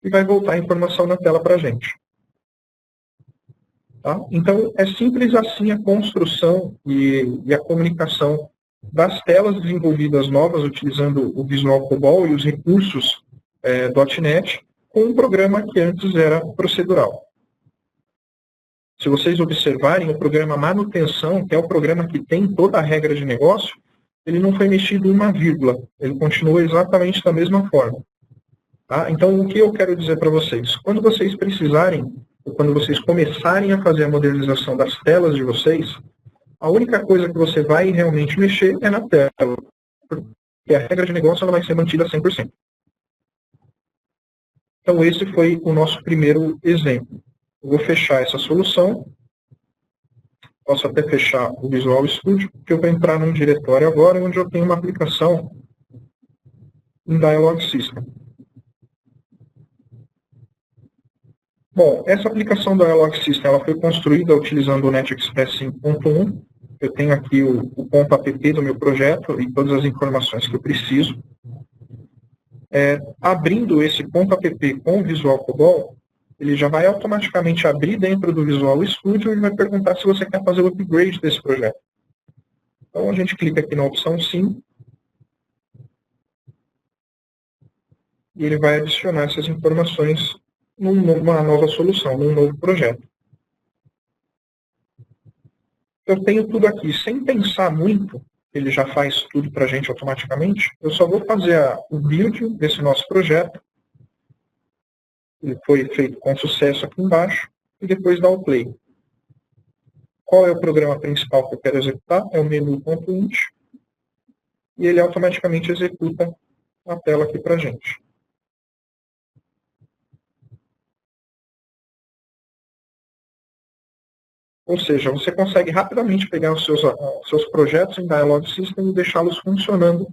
e vai voltar a informação na tela para a gente. Tá? Então, é simples assim a construção e a comunicação das telas desenvolvidas novas, utilizando o Visual COBOL e os recursos .NET, com um programa que antes era procedural. Se vocês observarem, o programa manutenção, que é o programa que tem toda a regra de negócio, ele não foi mexido uma vírgula, ele continua exatamente da mesma forma. Tá? Então, o que eu quero dizer para vocês? Quando vocês precisarem, ou quando vocês começarem a fazer a modernização das telas de vocês, a única coisa que você vai realmente mexer é na tela, porque a regra de negócio ela vai ser mantida 100%. Então, esse foi o nosso primeiro exemplo. Eu vou fechar essa solução. Posso até fechar o Visual Studio, porque eu vou entrar num diretório agora onde eu tenho uma aplicação em Dialog System. Bom, essa aplicação do Dialog System ela foi construída utilizando o NetExpress 5.1. Eu tenho aqui o ponto .app do meu projeto e todas as informações que eu preciso. Abrindo esse ponto .app com o Visual COBOL, ele já vai automaticamente abrir dentro do Visual Studio e vai perguntar se você quer fazer o upgrade desse projeto. Então, a gente clica aqui na opção Sim. E ele vai adicionar essas informações numa nova solução, num novo projeto. Eu tenho tudo aqui. Sem pensar muito, ele já faz tudo para a gente automaticamente. Eu só vou fazer o build desse nosso projeto. Ele foi feito com sucesso aqui embaixo. E depois dar o play. Qual é o programa principal que eu quero executar? É o menu.int. E ele automaticamente executa a tela aqui para a gente. Ou seja, você consegue rapidamente pegar os seus projetos em Dialog System e deixá-los funcionando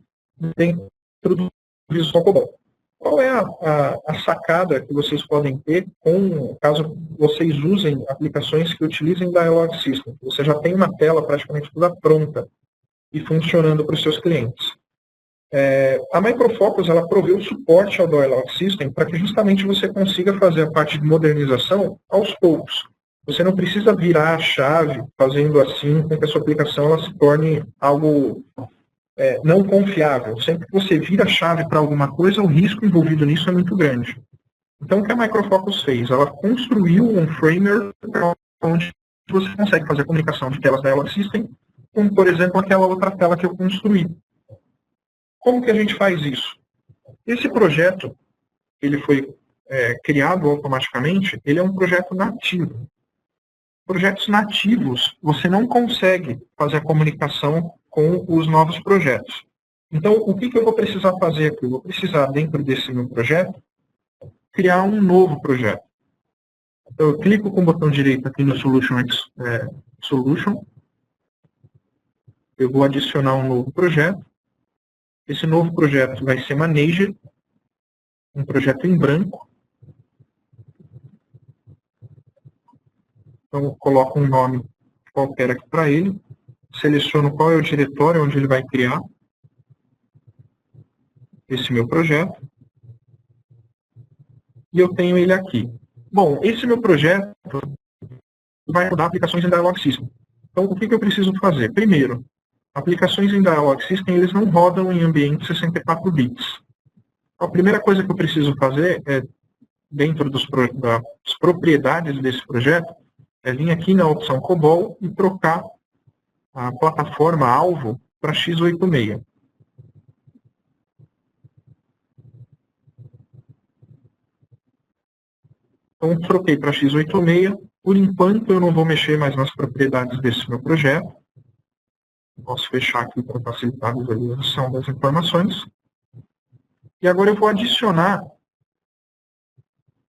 dentro do Visual COBOL. Qual é a sacada que vocês podem ter caso vocês usem aplicações que utilizem Dialog System? Você já tem uma tela praticamente toda pronta e funcionando para os seus clientes. A Micro Focus ela proveu suporte ao Dialog System para que justamente você consiga fazer a parte de modernização aos poucos. Você não precisa virar a chave fazendo assim com que a sua aplicação ela se torne algo não confiável. Sempre que você vira a chave para alguma coisa, o risco envolvido nisso é muito grande. Então, o que a Micro Focus fez? Ela construiu um framework onde você consegue fazer a comunicação de telas Dialog System com, por exemplo, aquela outra tela que eu construí. Como que a gente faz isso? Esse projeto, ele foi criado automaticamente, ele é um projeto nativo. Projetos nativos, você não consegue fazer a comunicação com os novos projetos. Então, o que eu vou precisar fazer aqui? Eu vou precisar, dentro desse meu projeto, criar um novo projeto. Então, eu clico com o botão direito aqui no Solution. Eu vou adicionar um novo projeto. Esse novo projeto vai ser Manager, um projeto em branco. Então, eu coloco um nome qualquer aqui para ele, seleciono qual é o diretório onde ele vai criar esse meu projeto, e eu tenho ele aqui. Bom, esse meu projeto vai rodar aplicações em Dialog System. Então, o que eu preciso fazer? Primeiro, aplicações em Dialog System, eles não rodam em ambiente 64 bits. A primeira coisa que eu preciso fazer é, dentro das propriedades desse projeto, é vir aqui na opção COBOL e trocar a plataforma alvo para x86. Então, troquei para x86. Por enquanto, eu não vou mexer mais nas propriedades desse meu projeto. Posso fechar aqui para facilitar a visualização das informações. E agora eu vou adicionar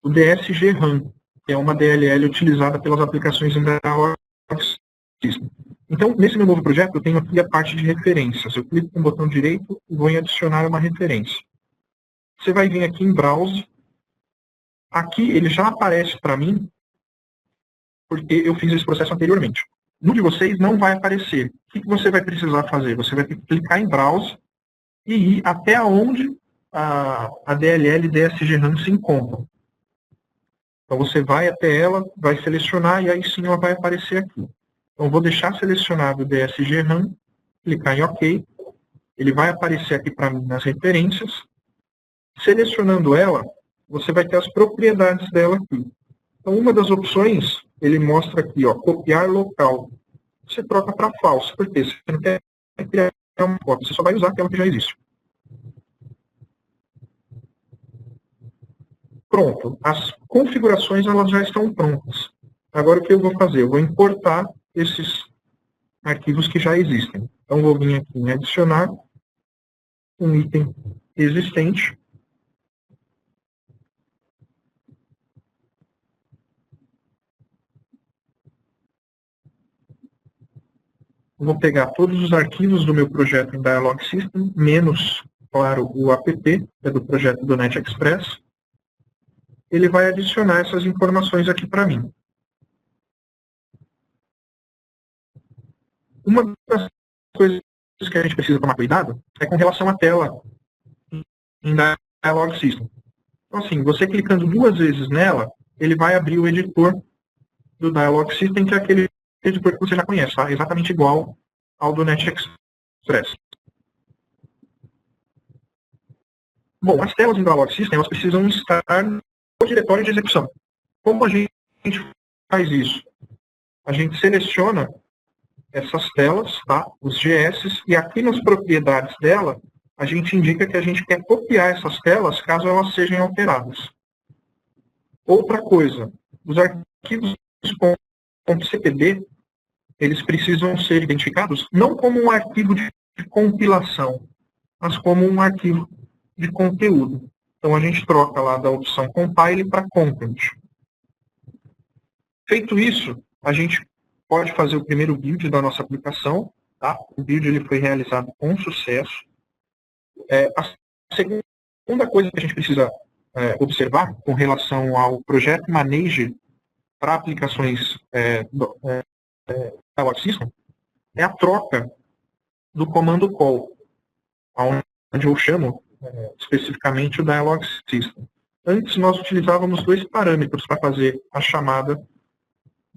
o DSG-RAM, que é uma DLL utilizada pelas aplicações em Dialog System. Então, nesse meu novo projeto, eu tenho aqui a parte de referências. Eu clico com o botão direito e vou em adicionar uma referência. Você vai vir aqui em Browse. Aqui ele já aparece para mim, porque eu fiz esse processo anteriormente. No de vocês não vai aparecer. O que você vai precisar fazer? Você vai ter que clicar em Browse e ir até onde a DLL e DSG-RAM se encontram. Então você vai até ela, vai selecionar e aí sim ela vai aparecer aqui. Então vou deixar selecionado o DSG-RAM, clicar em OK. Ele vai aparecer aqui para mim nas referências. Selecionando ela, você vai ter as propriedades dela aqui. Então uma das opções, ele mostra aqui, ó, copiar local. Você troca para falso, porque você não quer criar uma cópia, você só vai usar aquela que já existe. Pronto, as configurações elas já estão prontas. Agora o que eu vou fazer? Eu vou importar esses arquivos que já existem. Então vou vir aqui em adicionar um item existente. Vou pegar todos os arquivos do meu projeto em Dialog System, menos, claro, o app, que é do projeto do NetExpress. Ele vai adicionar essas informações aqui para mim. Uma das coisas que a gente precisa tomar cuidado é com relação à tela em Dialog System. Então, assim, você clicando duas vezes nela, ele vai abrir o editor do Dialog System, que é aquele editor que você já conhece, tá? Exatamente igual ao do NetExpress. Bom, as telas em Dialog System elas precisam estar no diretório de execução. Como a gente faz isso? A gente seleciona essas telas, tá? Os GS, e aqui nas propriedades dela, a gente indica que a gente quer copiar essas telas caso elas sejam alteradas. Outra coisa, os arquivos .cpd, eles precisam ser identificados não como um arquivo de compilação, mas como um arquivo de conteúdo. Então a gente troca lá da opção compile para content. Feito isso, a gente pode fazer o primeiro build da nossa aplicação. Tá? O build ele foi realizado com sucesso. A segunda coisa que a gente precisa observar com relação ao Project Manager para aplicações Dialog System é a troca do comando call, onde eu chamo especificamente o Dialog System. Antes nós utilizávamos dois parâmetros para fazer a chamada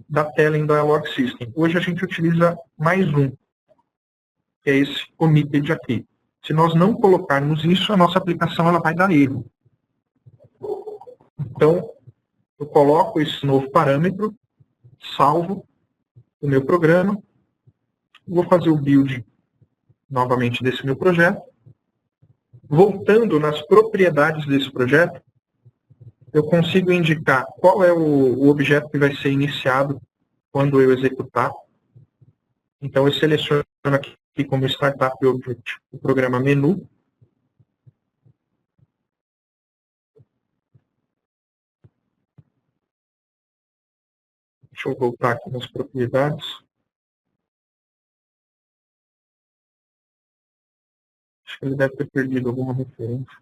da tela em Dialog System. Hoje a gente utiliza mais um, que é esse omitted aqui. Se nós não colocarmos isso, a nossa aplicação ela vai dar erro. Então, eu coloco esse novo parâmetro, salvo o meu programa, vou fazer o build novamente desse meu projeto. Voltando nas propriedades desse projeto, eu consigo indicar qual é o objeto que vai ser iniciado quando eu executar. Então, eu seleciono aqui como Startup Object o programa menu. Deixa eu voltar aqui nas propriedades. Acho que ele deve ter perdido alguma referência.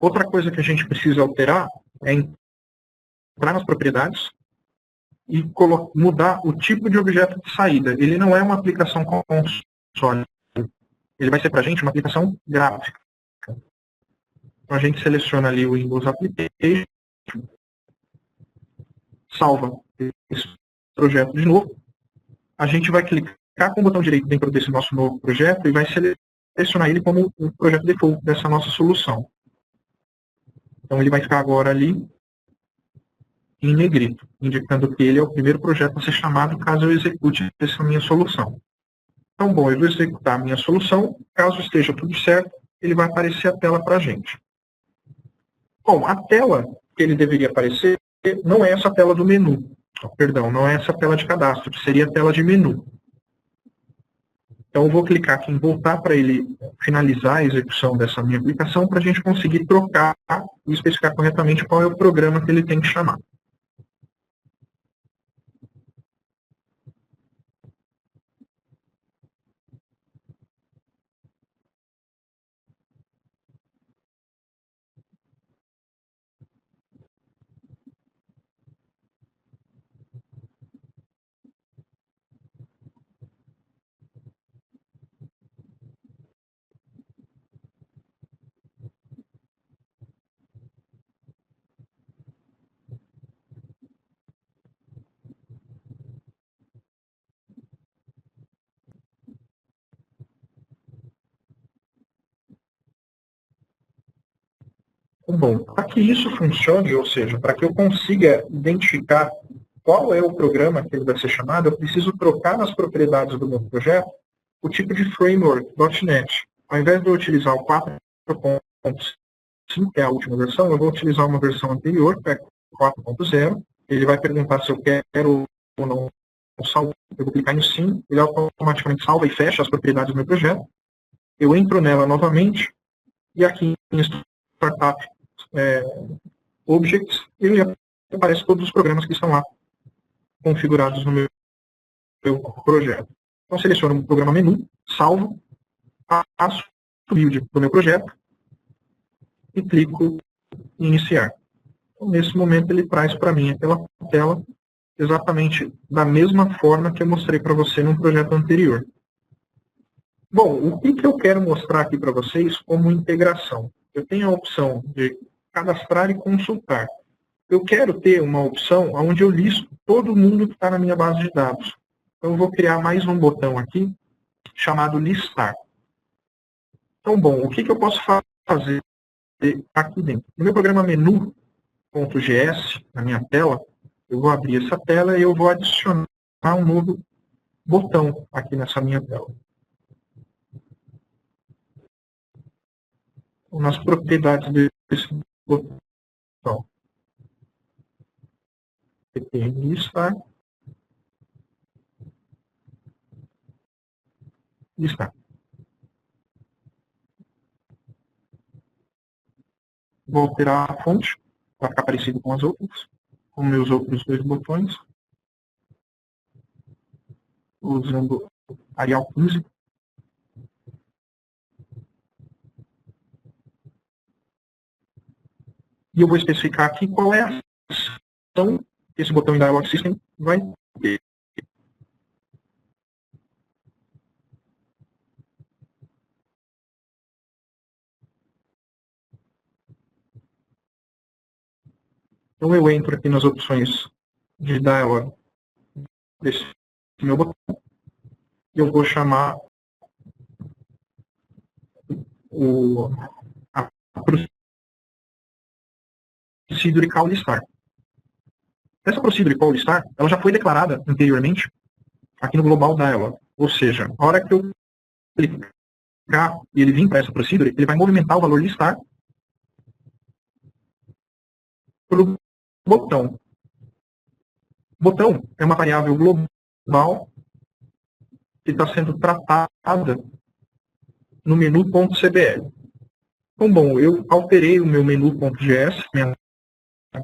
Outra coisa que a gente precisa alterar é entrar nas propriedades e mudar o tipo de objeto de saída. Ele não é uma aplicação console. Ele vai ser para a gente uma aplicação gráfica. Então a gente seleciona ali o Windows Application, salva esse projeto de novo. A gente vai clicar com o botão direito dentro desse nosso novo projeto e vai selecionar ele como o projeto default dessa nossa solução. Então ele vai ficar agora ali em negrito, indicando que ele é o primeiro projeto a ser chamado caso eu execute essa minha solução. Então, bom, eu vou executar a minha solução. Caso esteja tudo certo, ele vai aparecer a tela para a gente. Bom, a tela que ele deveria aparecer não é essa tela do menu. Perdão, não é essa tela de cadastro, seria a tela de menu. Então, eu vou clicar aqui em voltar para ele finalizar a execução dessa minha aplicação para a gente conseguir trocar e especificar corretamente qual é o programa que ele tem que chamar. Bom, para que isso funcione, ou seja, para que eu consiga identificar qual é o programa que ele vai ser chamado, eu preciso trocar nas propriedades do meu projeto o tipo de framework .NET. Ao invés de eu utilizar o 4.5, que é a última versão, eu vou utilizar uma versão anterior, que é 4.0. Ele vai perguntar se eu quero ou não salvar. Eu vou clicar em sim, ele automaticamente salva e fecha as propriedades do meu projeto. Eu entro nela novamente, e aqui em Startup Objects, ele aparece todos os programas que estão lá configurados no meu projeto. Então, seleciono o programa menu, salvo, passo o build do meu projeto e clico em iniciar. Então, nesse momento, ele traz para mim aquela tela exatamente da mesma forma que eu mostrei para você no projeto anterior. Bom, o que eu quero mostrar aqui para vocês como integração? Eu tenho a opção de cadastrar e consultar. Eu quero ter uma opção onde eu listo todo mundo que está na minha base de dados. Então, eu vou criar mais um botão aqui, chamado listar. Então, bom, o que eu posso fazer aqui dentro? No meu programa menu.gs, na minha tela, eu vou abrir essa tela e eu vou adicionar um novo botão aqui nessa minha tela. Então, nas propriedades desse botão, listar, listar. Vou alterar a fonte para ficar parecido com as outras, com meus outros dois botões, usando Arial 15. E eu vou especificar aqui qual é a ação que esse botão em Dialog System vai ter. Então eu entro aqui nas opções de Dialog desse meu botão e eu vou chamar a Procedure Call Listar. Essa Procedure Call Listar, ela já foi declarada anteriormente aqui no Global Dialog. Ou seja, a hora que eu clicar e ele vir para essa Procedure, ele vai movimentar o valor listar para o botão. O botão é uma variável global que está sendo tratada no menu.cbl. Então, bom, eu alterei o meu menu.gs, minha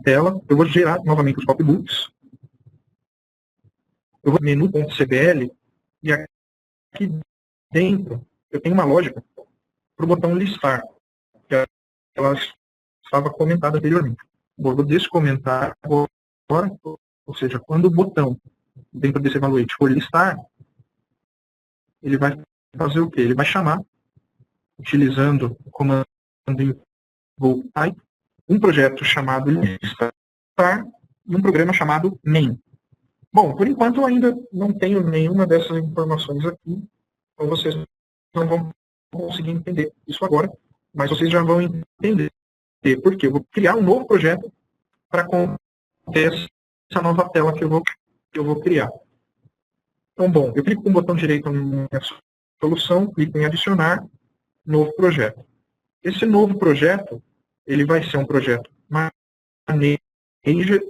tela, eu vou gerar novamente os copybooks. Eu vou no menu.cbl e aqui dentro eu tenho uma lógica para o botão listar, que ela estava comentado anteriormente. Vou descomentar agora, ou seja, quando o botão dentro desse evaluate for listar, ele vai fazer o quê? Ele vai chamar, utilizando o comando type, um projeto chamado listar e um programa chamado main. Bom, por enquanto eu ainda não tenho nenhuma dessas informações aqui, então vocês não vão conseguir entender isso agora, mas vocês já vão entender por quê. Eu vou criar um novo projeto para conter essa nova tela que eu vou criar. Então, bom, eu clico com o botão direito na minha solução, clico em adicionar, novo projeto. Esse novo projeto, ele vai ser um projeto Manager,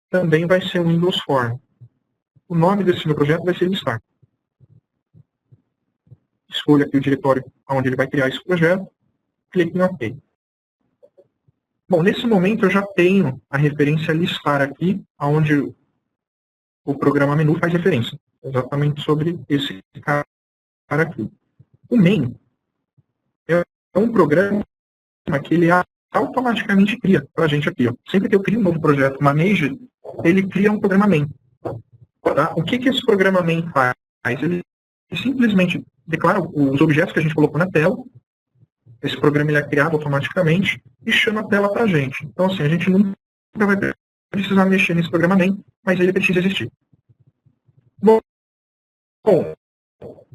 também vai ser um Windows Form. O nome desse meu projeto vai ser Listar. Escolha aqui o diretório onde ele vai criar esse projeto, clique em OK. Bom, nesse momento eu já tenho a referência Listar aqui, onde o programa menu faz referência, exatamente sobre esse cara aqui. O main é um programa que ele automaticamente cria para a gente aqui. Ó. Sempre que eu crio um novo projeto Manager, ele cria um programa main. Tá? O que esse programa main faz? Ele simplesmente declara os objetos que a gente colocou na tela. Esse programa ele é criado automaticamente e chama a tela para a gente. Então, assim, a gente nunca vai precisar mexer nesse programa main, mas ele precisa existir. Bom,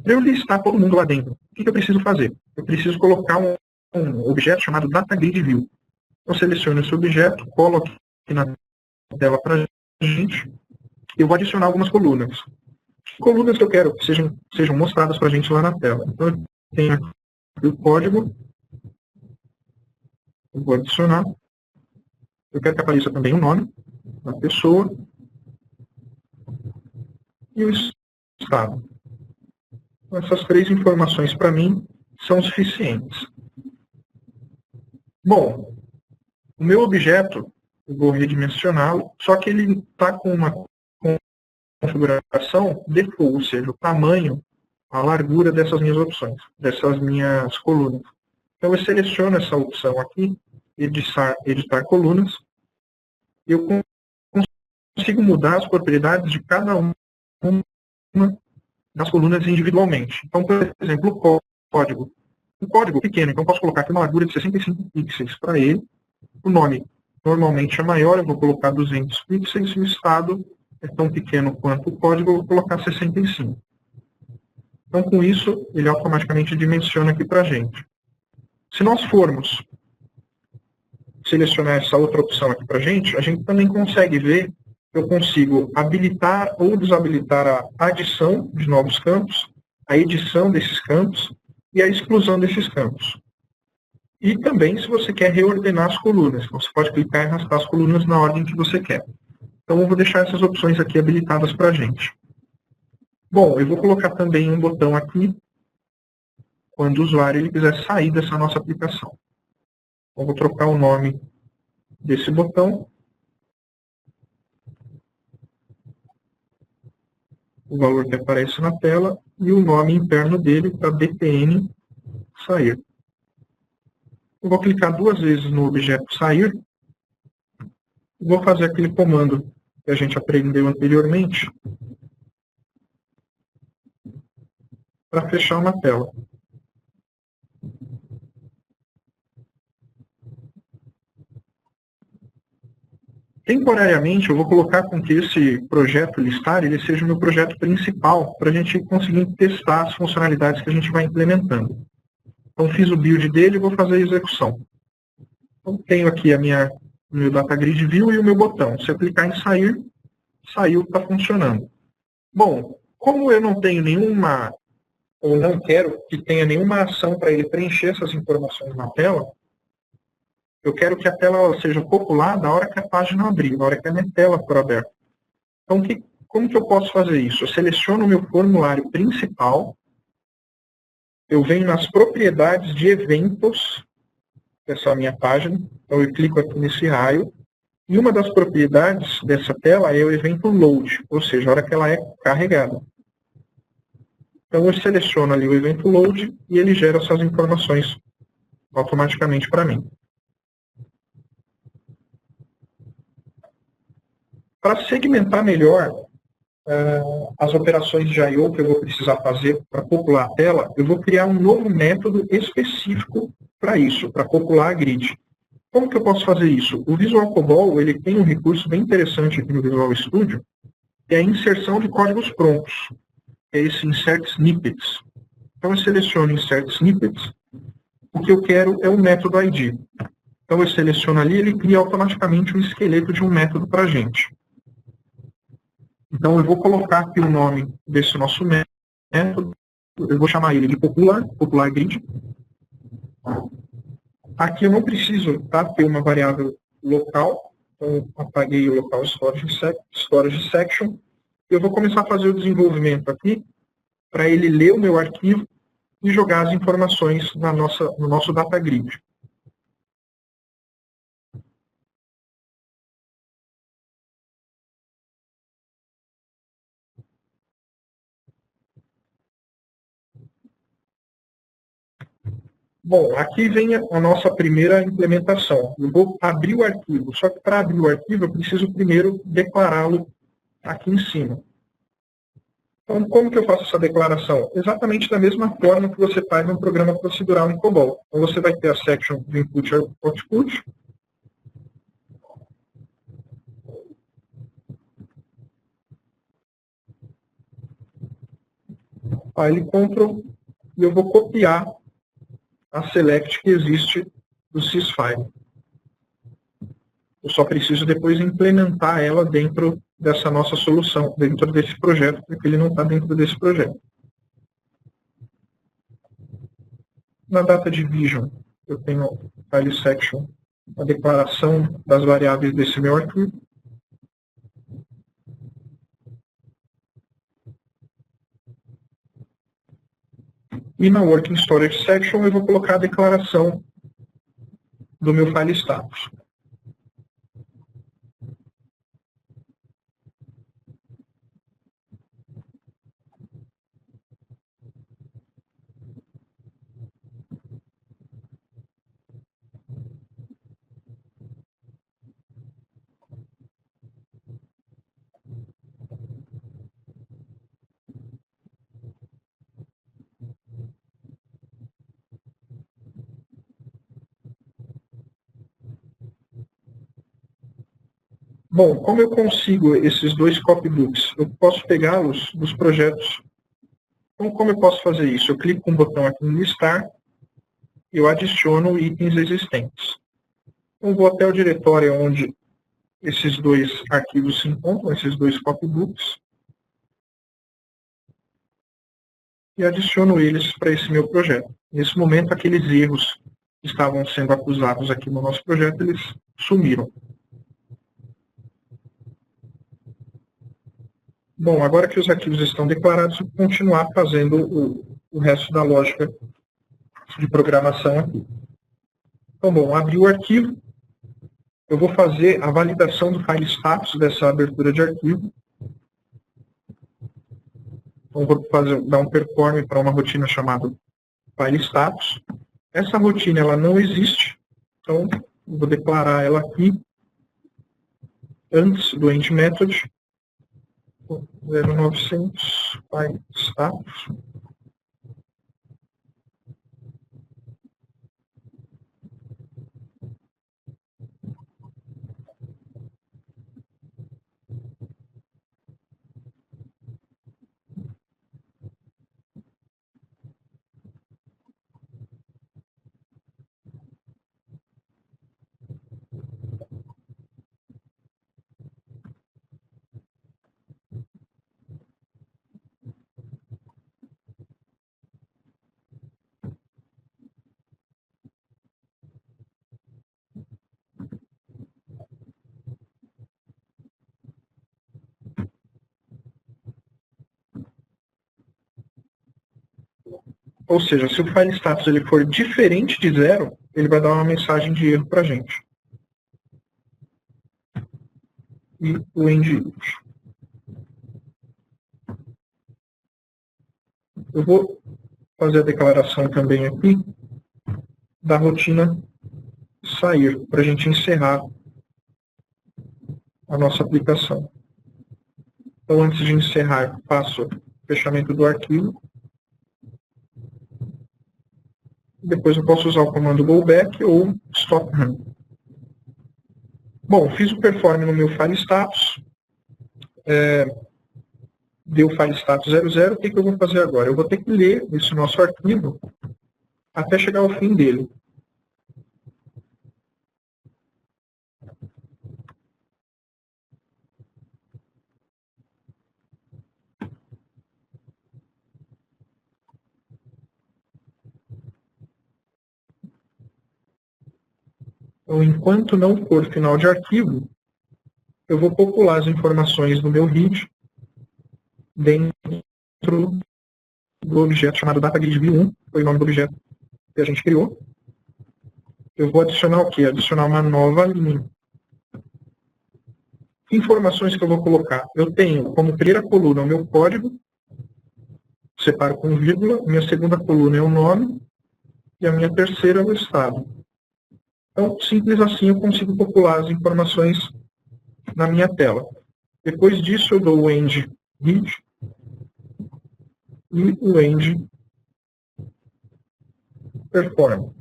para eu listar todo mundo lá dentro, o que eu preciso fazer? Eu preciso colocar um objeto chamado DataGridView. Eu seleciono esse objeto, coloco aqui na tela para a gente, e eu vou adicionar algumas colunas. Colunas que eu quero que sejam mostradas para a gente lá na tela. Então, eu tenho aqui o código, eu vou adicionar. Eu quero que apareça também o nome da pessoa e o estado. Então, essas três informações, para mim, são suficientes. Bom, o meu objeto, eu vou redimensioná-lo, só que ele está com uma configuração default, ou seja, o tamanho, a largura dessas minhas opções, dessas minhas colunas. Então, eu seleciono essa opção aqui, editar colunas, e eu consigo mudar as propriedades de cada uma das colunas individualmente. Então, por exemplo, o código. Um código pequeno, então posso colocar aqui uma largura de 65 pixels para ele. O nome normalmente é maior, eu vou colocar 200 pixels, e o estado é tão pequeno quanto o código, eu vou colocar 65. Então, com isso, ele automaticamente dimensiona aqui para a gente. Se nós formos selecionar essa outra opção aqui para a gente também consegue ver que eu consigo habilitar ou desabilitar a adição de novos campos, a edição desses campos e a exclusão desses campos. E também, se você quer reordenar as colunas, você pode clicar e arrastar as colunas na ordem que você quer. Então, eu vou deixar essas opções aqui habilitadas para a gente. Bom, eu vou colocar também um botão aqui, quando o usuário ele quiser sair dessa nossa aplicação. Então, vou trocar o nome desse botão. O valor que aparece na tela e o nome interno dele para BTN sair. Eu vou clicar duas vezes no objeto sair. Vou fazer aquele comando que a gente aprendeu anteriormente para fechar uma tela. Temporariamente, eu vou colocar com que esse projeto listar ele seja o meu projeto principal para a gente conseguir testar as funcionalidades que a gente vai implementando. Então, fiz o build dele e vou fazer a execução. Então, tenho aqui o meu DataGridView e o meu botão. Se eu clicar em sair, saiu, está funcionando. Bom, como eu não tenho nenhuma, ou não quero que tenha nenhuma ação para ele preencher essas informações na tela, eu quero que a tela seja populada na hora que a página abrir, na hora que a minha tela for aberta. Então, como que eu posso fazer isso? Eu seleciono o meu formulário principal, eu venho nas propriedades de eventos, essa é a minha página, então eu clico aqui nesse raio, e uma das propriedades dessa tela é o evento load, ou seja, a hora que ela é carregada. Então, eu seleciono ali o evento load e ele gera essas informações automaticamente para mim. Para segmentar melhor as operações de I/O que eu vou precisar fazer para popular a tela, eu vou criar um novo método específico para isso, para popular a grid. Como que eu posso fazer isso? O Visual COBOL ele tem um recurso bem interessante aqui no Visual Studio, que é a inserção de códigos prontos, que é esse Insert Snippets. Então eu seleciono Insert Snippets, o que eu quero é o método ID. Então eu seleciono ali, ele cria automaticamente um esqueleto de um método para a gente. Então eu vou colocar aqui o nome desse nosso método, eu vou chamar ele de popular grid. Aqui eu não preciso ter uma variável local, então eu apaguei o local storage section. Eu vou começar a fazer o desenvolvimento aqui, para ele ler o meu arquivo e jogar as informações no nosso data grid. Bom, aqui vem a nossa primeira implementação. Eu vou abrir o arquivo, só que para abrir o arquivo eu preciso primeiro declará-lo aqui em cima. Então, como que eu faço essa declaração? Exatamente da mesma forma que você faz no programa procedural em COBOL. Então, você vai ter a section de input e output. File control, e eu vou copiar a select que existe do sysfile. Eu só preciso depois implementar ela dentro dessa nossa solução, dentro desse projeto, porque ele não está dentro desse projeto. Na data division, eu tenho file section, a declaração das variáveis desse meu arquivo. E na working storage section eu vou colocar a declaração do meu file status. Bom, como eu consigo esses dois copybooks? Eu posso pegá-los dos projetos. Então, como eu posso fazer isso? Eu clico com o botão aqui em listar, eu adiciono itens existentes. Então, vou até o diretório onde esses dois arquivos se encontram, esses dois copybooks, e adiciono eles para esse meu projeto. Nesse momento, aqueles erros que estavam sendo acusados aqui no nosso projeto, eles sumiram. Bom, agora que os arquivos estão declarados, eu vou continuar fazendo o resto da lógica de programação aqui. Então, bom, abri o arquivo, eu vou fazer a validação do file status dessa abertura de arquivo. Então, vou dar um perform para uma rotina chamada file status. Essa rotina ela não existe, então eu vou declarar ela aqui antes do end method. 0900 file status. Ou seja, se o file status ele for diferente de 0, ele vai dar uma mensagem de erro para a gente. E o end use. Eu vou fazer a declaração também aqui da rotina sair, para a gente encerrar a nossa aplicação. Então, antes de encerrar, faço o fechamento do arquivo. Depois eu posso usar o comando go back ou stop run. Bom, fiz o perform no meu file status. Deu file status 00. O que eu vou fazer agora? Eu vou ter que ler esse nosso arquivo até chegar ao fim dele. Então, enquanto não for final de arquivo, eu vou popular as informações do meu read dentro do objeto chamado DataGridView1, foi o nome do objeto que a gente criou. Eu vou adicionar o quê? Adicionar uma nova linha. Que informações que eu vou colocar? Eu tenho como primeira coluna o meu código, separo com vírgula, minha segunda coluna é o nome, e a minha terceira é o estado. Então, simples assim, eu consigo popular as informações na minha tela. Depois disso, eu dou o end read e o end perform.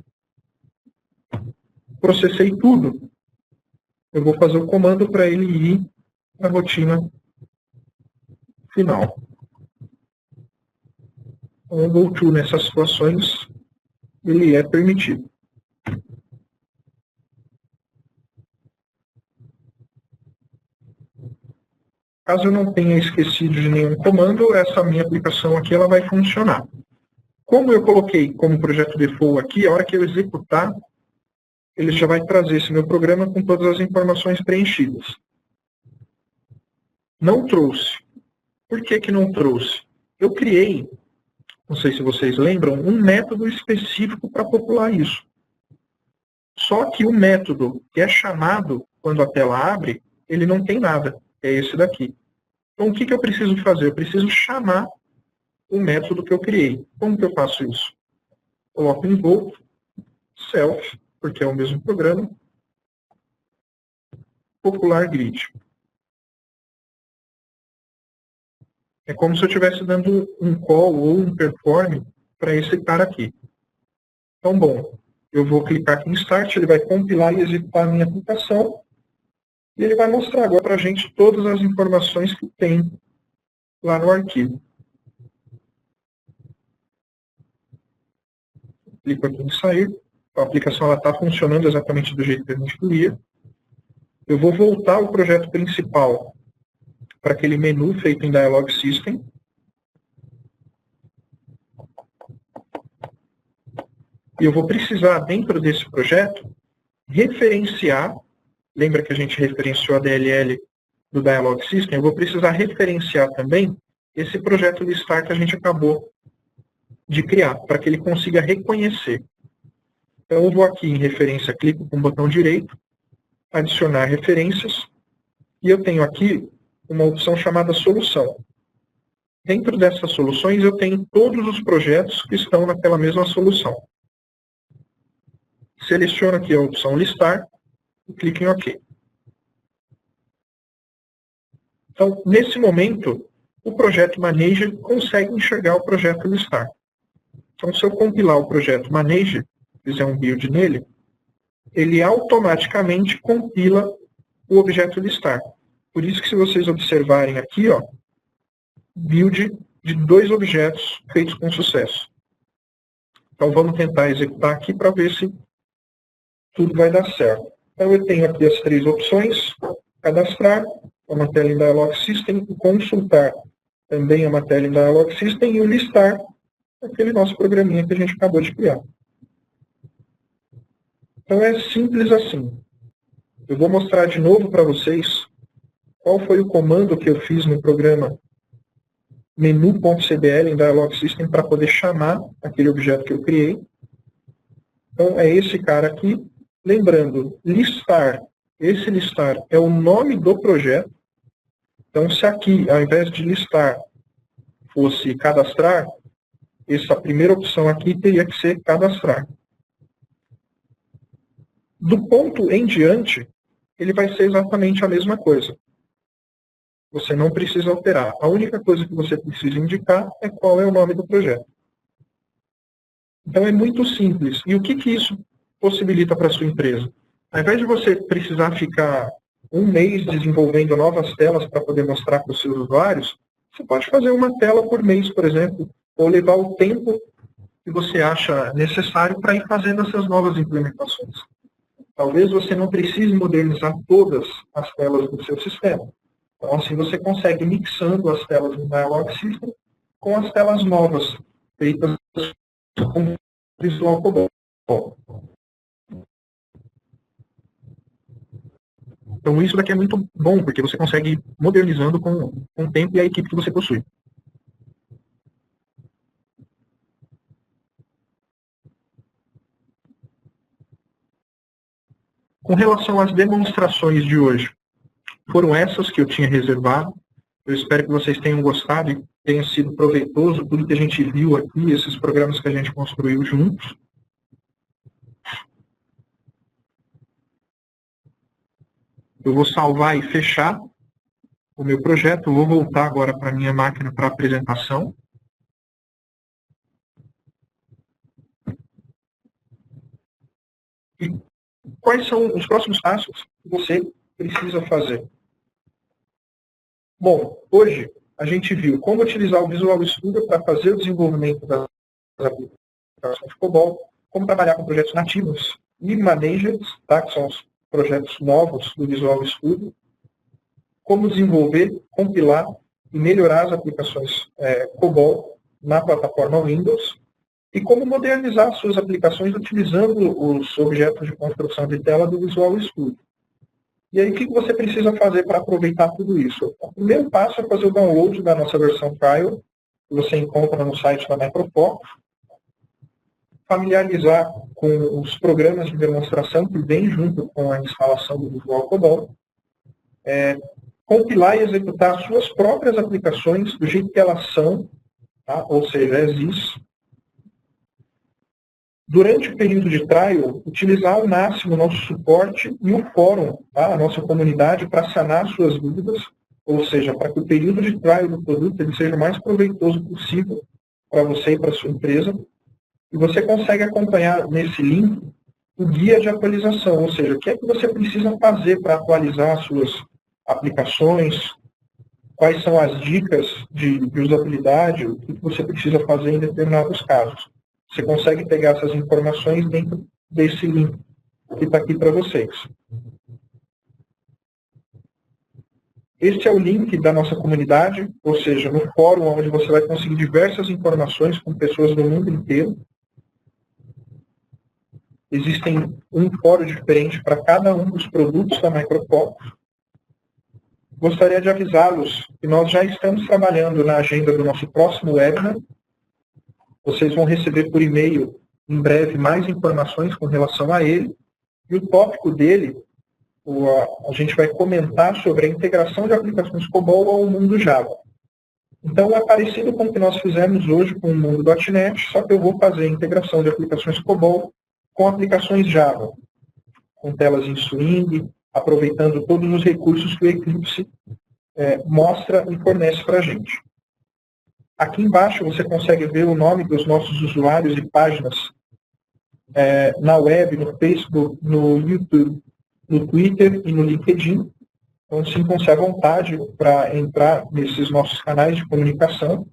Processei tudo. Eu vou fazer o comando para ele ir para a rotina final. Então, o go-to nessas situações, ele é permitido. Caso eu não tenha esquecido de nenhum comando, essa minha aplicação aqui ela vai funcionar. Como eu coloquei como projeto default aqui, a hora que eu executar, ele já vai trazer esse meu programa com todas as informações preenchidas. Não trouxe. Por que não trouxe? Eu criei, não sei se vocês lembram, um método específico para popular isso. Só que o método que é chamado quando a tela abre, ele não tem nada. É esse daqui. Então, o que eu preciso fazer? Eu preciso chamar o método que eu criei. Como que eu faço isso? Coloco em invoke self, porque é o mesmo programa, popular grid. É como se eu estivesse dando um call ou um perform para esse cara aqui. Então, bom, eu vou clicar aqui em Start, ele vai compilar e executar a minha aplicação, e ele vai mostrar agora para a gente todas as informações que tem lá no arquivo. Clico aqui em Sair, a aplicação está funcionando exatamente do jeito que a gente queria. Eu vou voltar ao projeto principal para aquele menu feito em Dialog System. E eu vou precisar, dentro desse projeto, referenciar, lembra que a gente referenciou a DLL do Dialog System? Eu vou precisar referenciar também esse projeto listar que a gente acabou de criar, para que ele consiga reconhecer. Então, eu vou aqui em referência, clico com o botão direito, adicionar referências, e eu tenho aqui uma opção chamada solução. Dentro dessas soluções, eu tenho todos os projetos que estão naquela mesma solução. Seleciono aqui a opção listar e clico em OK. Então, nesse momento, o projeto Manager consegue enxergar o projeto listar. Então, se eu compilar o projeto Manager, fizer um build nele, ele automaticamente compila o objeto listar. Por isso que se vocês observarem aqui, ó, build de 2 objetos feitos com sucesso. Então vamos tentar executar aqui para ver se tudo vai dar certo. Então eu tenho aqui as 3 opções: cadastrar, uma tela em Dialog System, consultar, também uma tela em Dialog System, e o listar, aquele nosso programinha que a gente acabou de criar. Então é simples assim. Eu vou mostrar de novo para vocês qual foi o comando que eu fiz no programa menu.cbl em Dialog System para poder chamar aquele objeto que eu criei. Então é esse cara aqui. Lembrando, listar, esse listar é o nome do projeto. Então se aqui, ao invés de listar, fosse cadastrar, essa primeira opção aqui teria que ser cadastrar. Do ponto em diante, ele vai ser exatamente a mesma coisa. Você não precisa alterar. A única coisa que você precisa indicar é qual é o nome do projeto. Então é muito simples. E o que isso possibilita para a sua empresa? Ao invés de você precisar ficar um mês desenvolvendo novas telas para poder mostrar para os seus usuários, você pode fazer uma tela por mês, por exemplo, ou levar o tempo que você acha necessário para ir fazendo essas novas implementações. Talvez você não precise modernizar todas as telas do seu sistema. Então, assim, você consegue mixando as telas do Dialog System com as telas novas, feitas com Visual Cobol. Então, isso daqui é muito bom, porque você consegue ir modernizando com o tempo e a equipe que você possui. Com relação às demonstrações de hoje, foram essas que eu tinha reservado. Eu espero que vocês tenham gostado e tenha sido proveitoso tudo que a gente viu aqui, esses programas que a gente construiu juntos. Eu vou salvar e fechar o meu projeto. Eu vou voltar agora para a minha máquina para apresentação. E quais são os próximos passos que você precisa fazer? Bom, hoje a gente viu como utilizar o Visual Studio para fazer o desenvolvimento das aplicações COBOL, como trabalhar com projetos nativos e managers, tá, que são os projetos novos do Visual Studio, como desenvolver, compilar e melhorar as aplicações COBOL na plataforma Windows e como modernizar suas aplicações utilizando os objetos de construção de tela do Visual Studio. E aí, o que você precisa fazer para aproveitar tudo isso? O primeiro passo é fazer o download da nossa versão trial, que você encontra no site da Microfoco, familiarizar com os programas de demonstração que vêm junto com a instalação do Visual Cobol, compilar e executar as suas próprias aplicações do jeito que elas são, tá? Ou seja, as is. Durante o período de trial, utilizar ao máximo o nosso suporte e o fórum, tá? A nossa comunidade, para sanar suas dúvidas, ou seja, para que o período de trial do produto ele seja o mais proveitoso possível para você e para a sua empresa. E você consegue acompanhar nesse link o guia de atualização, ou seja, o que é que você precisa fazer para atualizar as suas aplicações, quais são as dicas de usabilidade, o que você precisa fazer em determinados casos. Você consegue pegar essas informações dentro desse link que está aqui para vocês. Este é o link da nossa comunidade, ou seja, no fórum onde você vai conseguir diversas informações com pessoas do mundo inteiro. Existem um fórum diferente para cada um dos produtos da Microfoco. Gostaria de avisá-los que nós já estamos trabalhando na agenda do nosso próximo webinar. Vocês vão receber por e-mail, em breve, mais informações com relação a ele. E o tópico dele, a gente vai comentar sobre a integração de aplicações COBOL ao mundo Java. Então, é parecido com o que nós fizemos hoje com o mundo .NET, só que eu vou fazer a integração de aplicações COBOL com aplicações Java, com telas em swing, aproveitando todos os recursos que o Eclipse mostra e fornece para a gente. Aqui embaixo você consegue ver o nome dos nossos usuários e páginas na web, no Facebook, no YouTube, no Twitter e no LinkedIn. Então, sintam-se à vontade para entrar nesses nossos canais de comunicação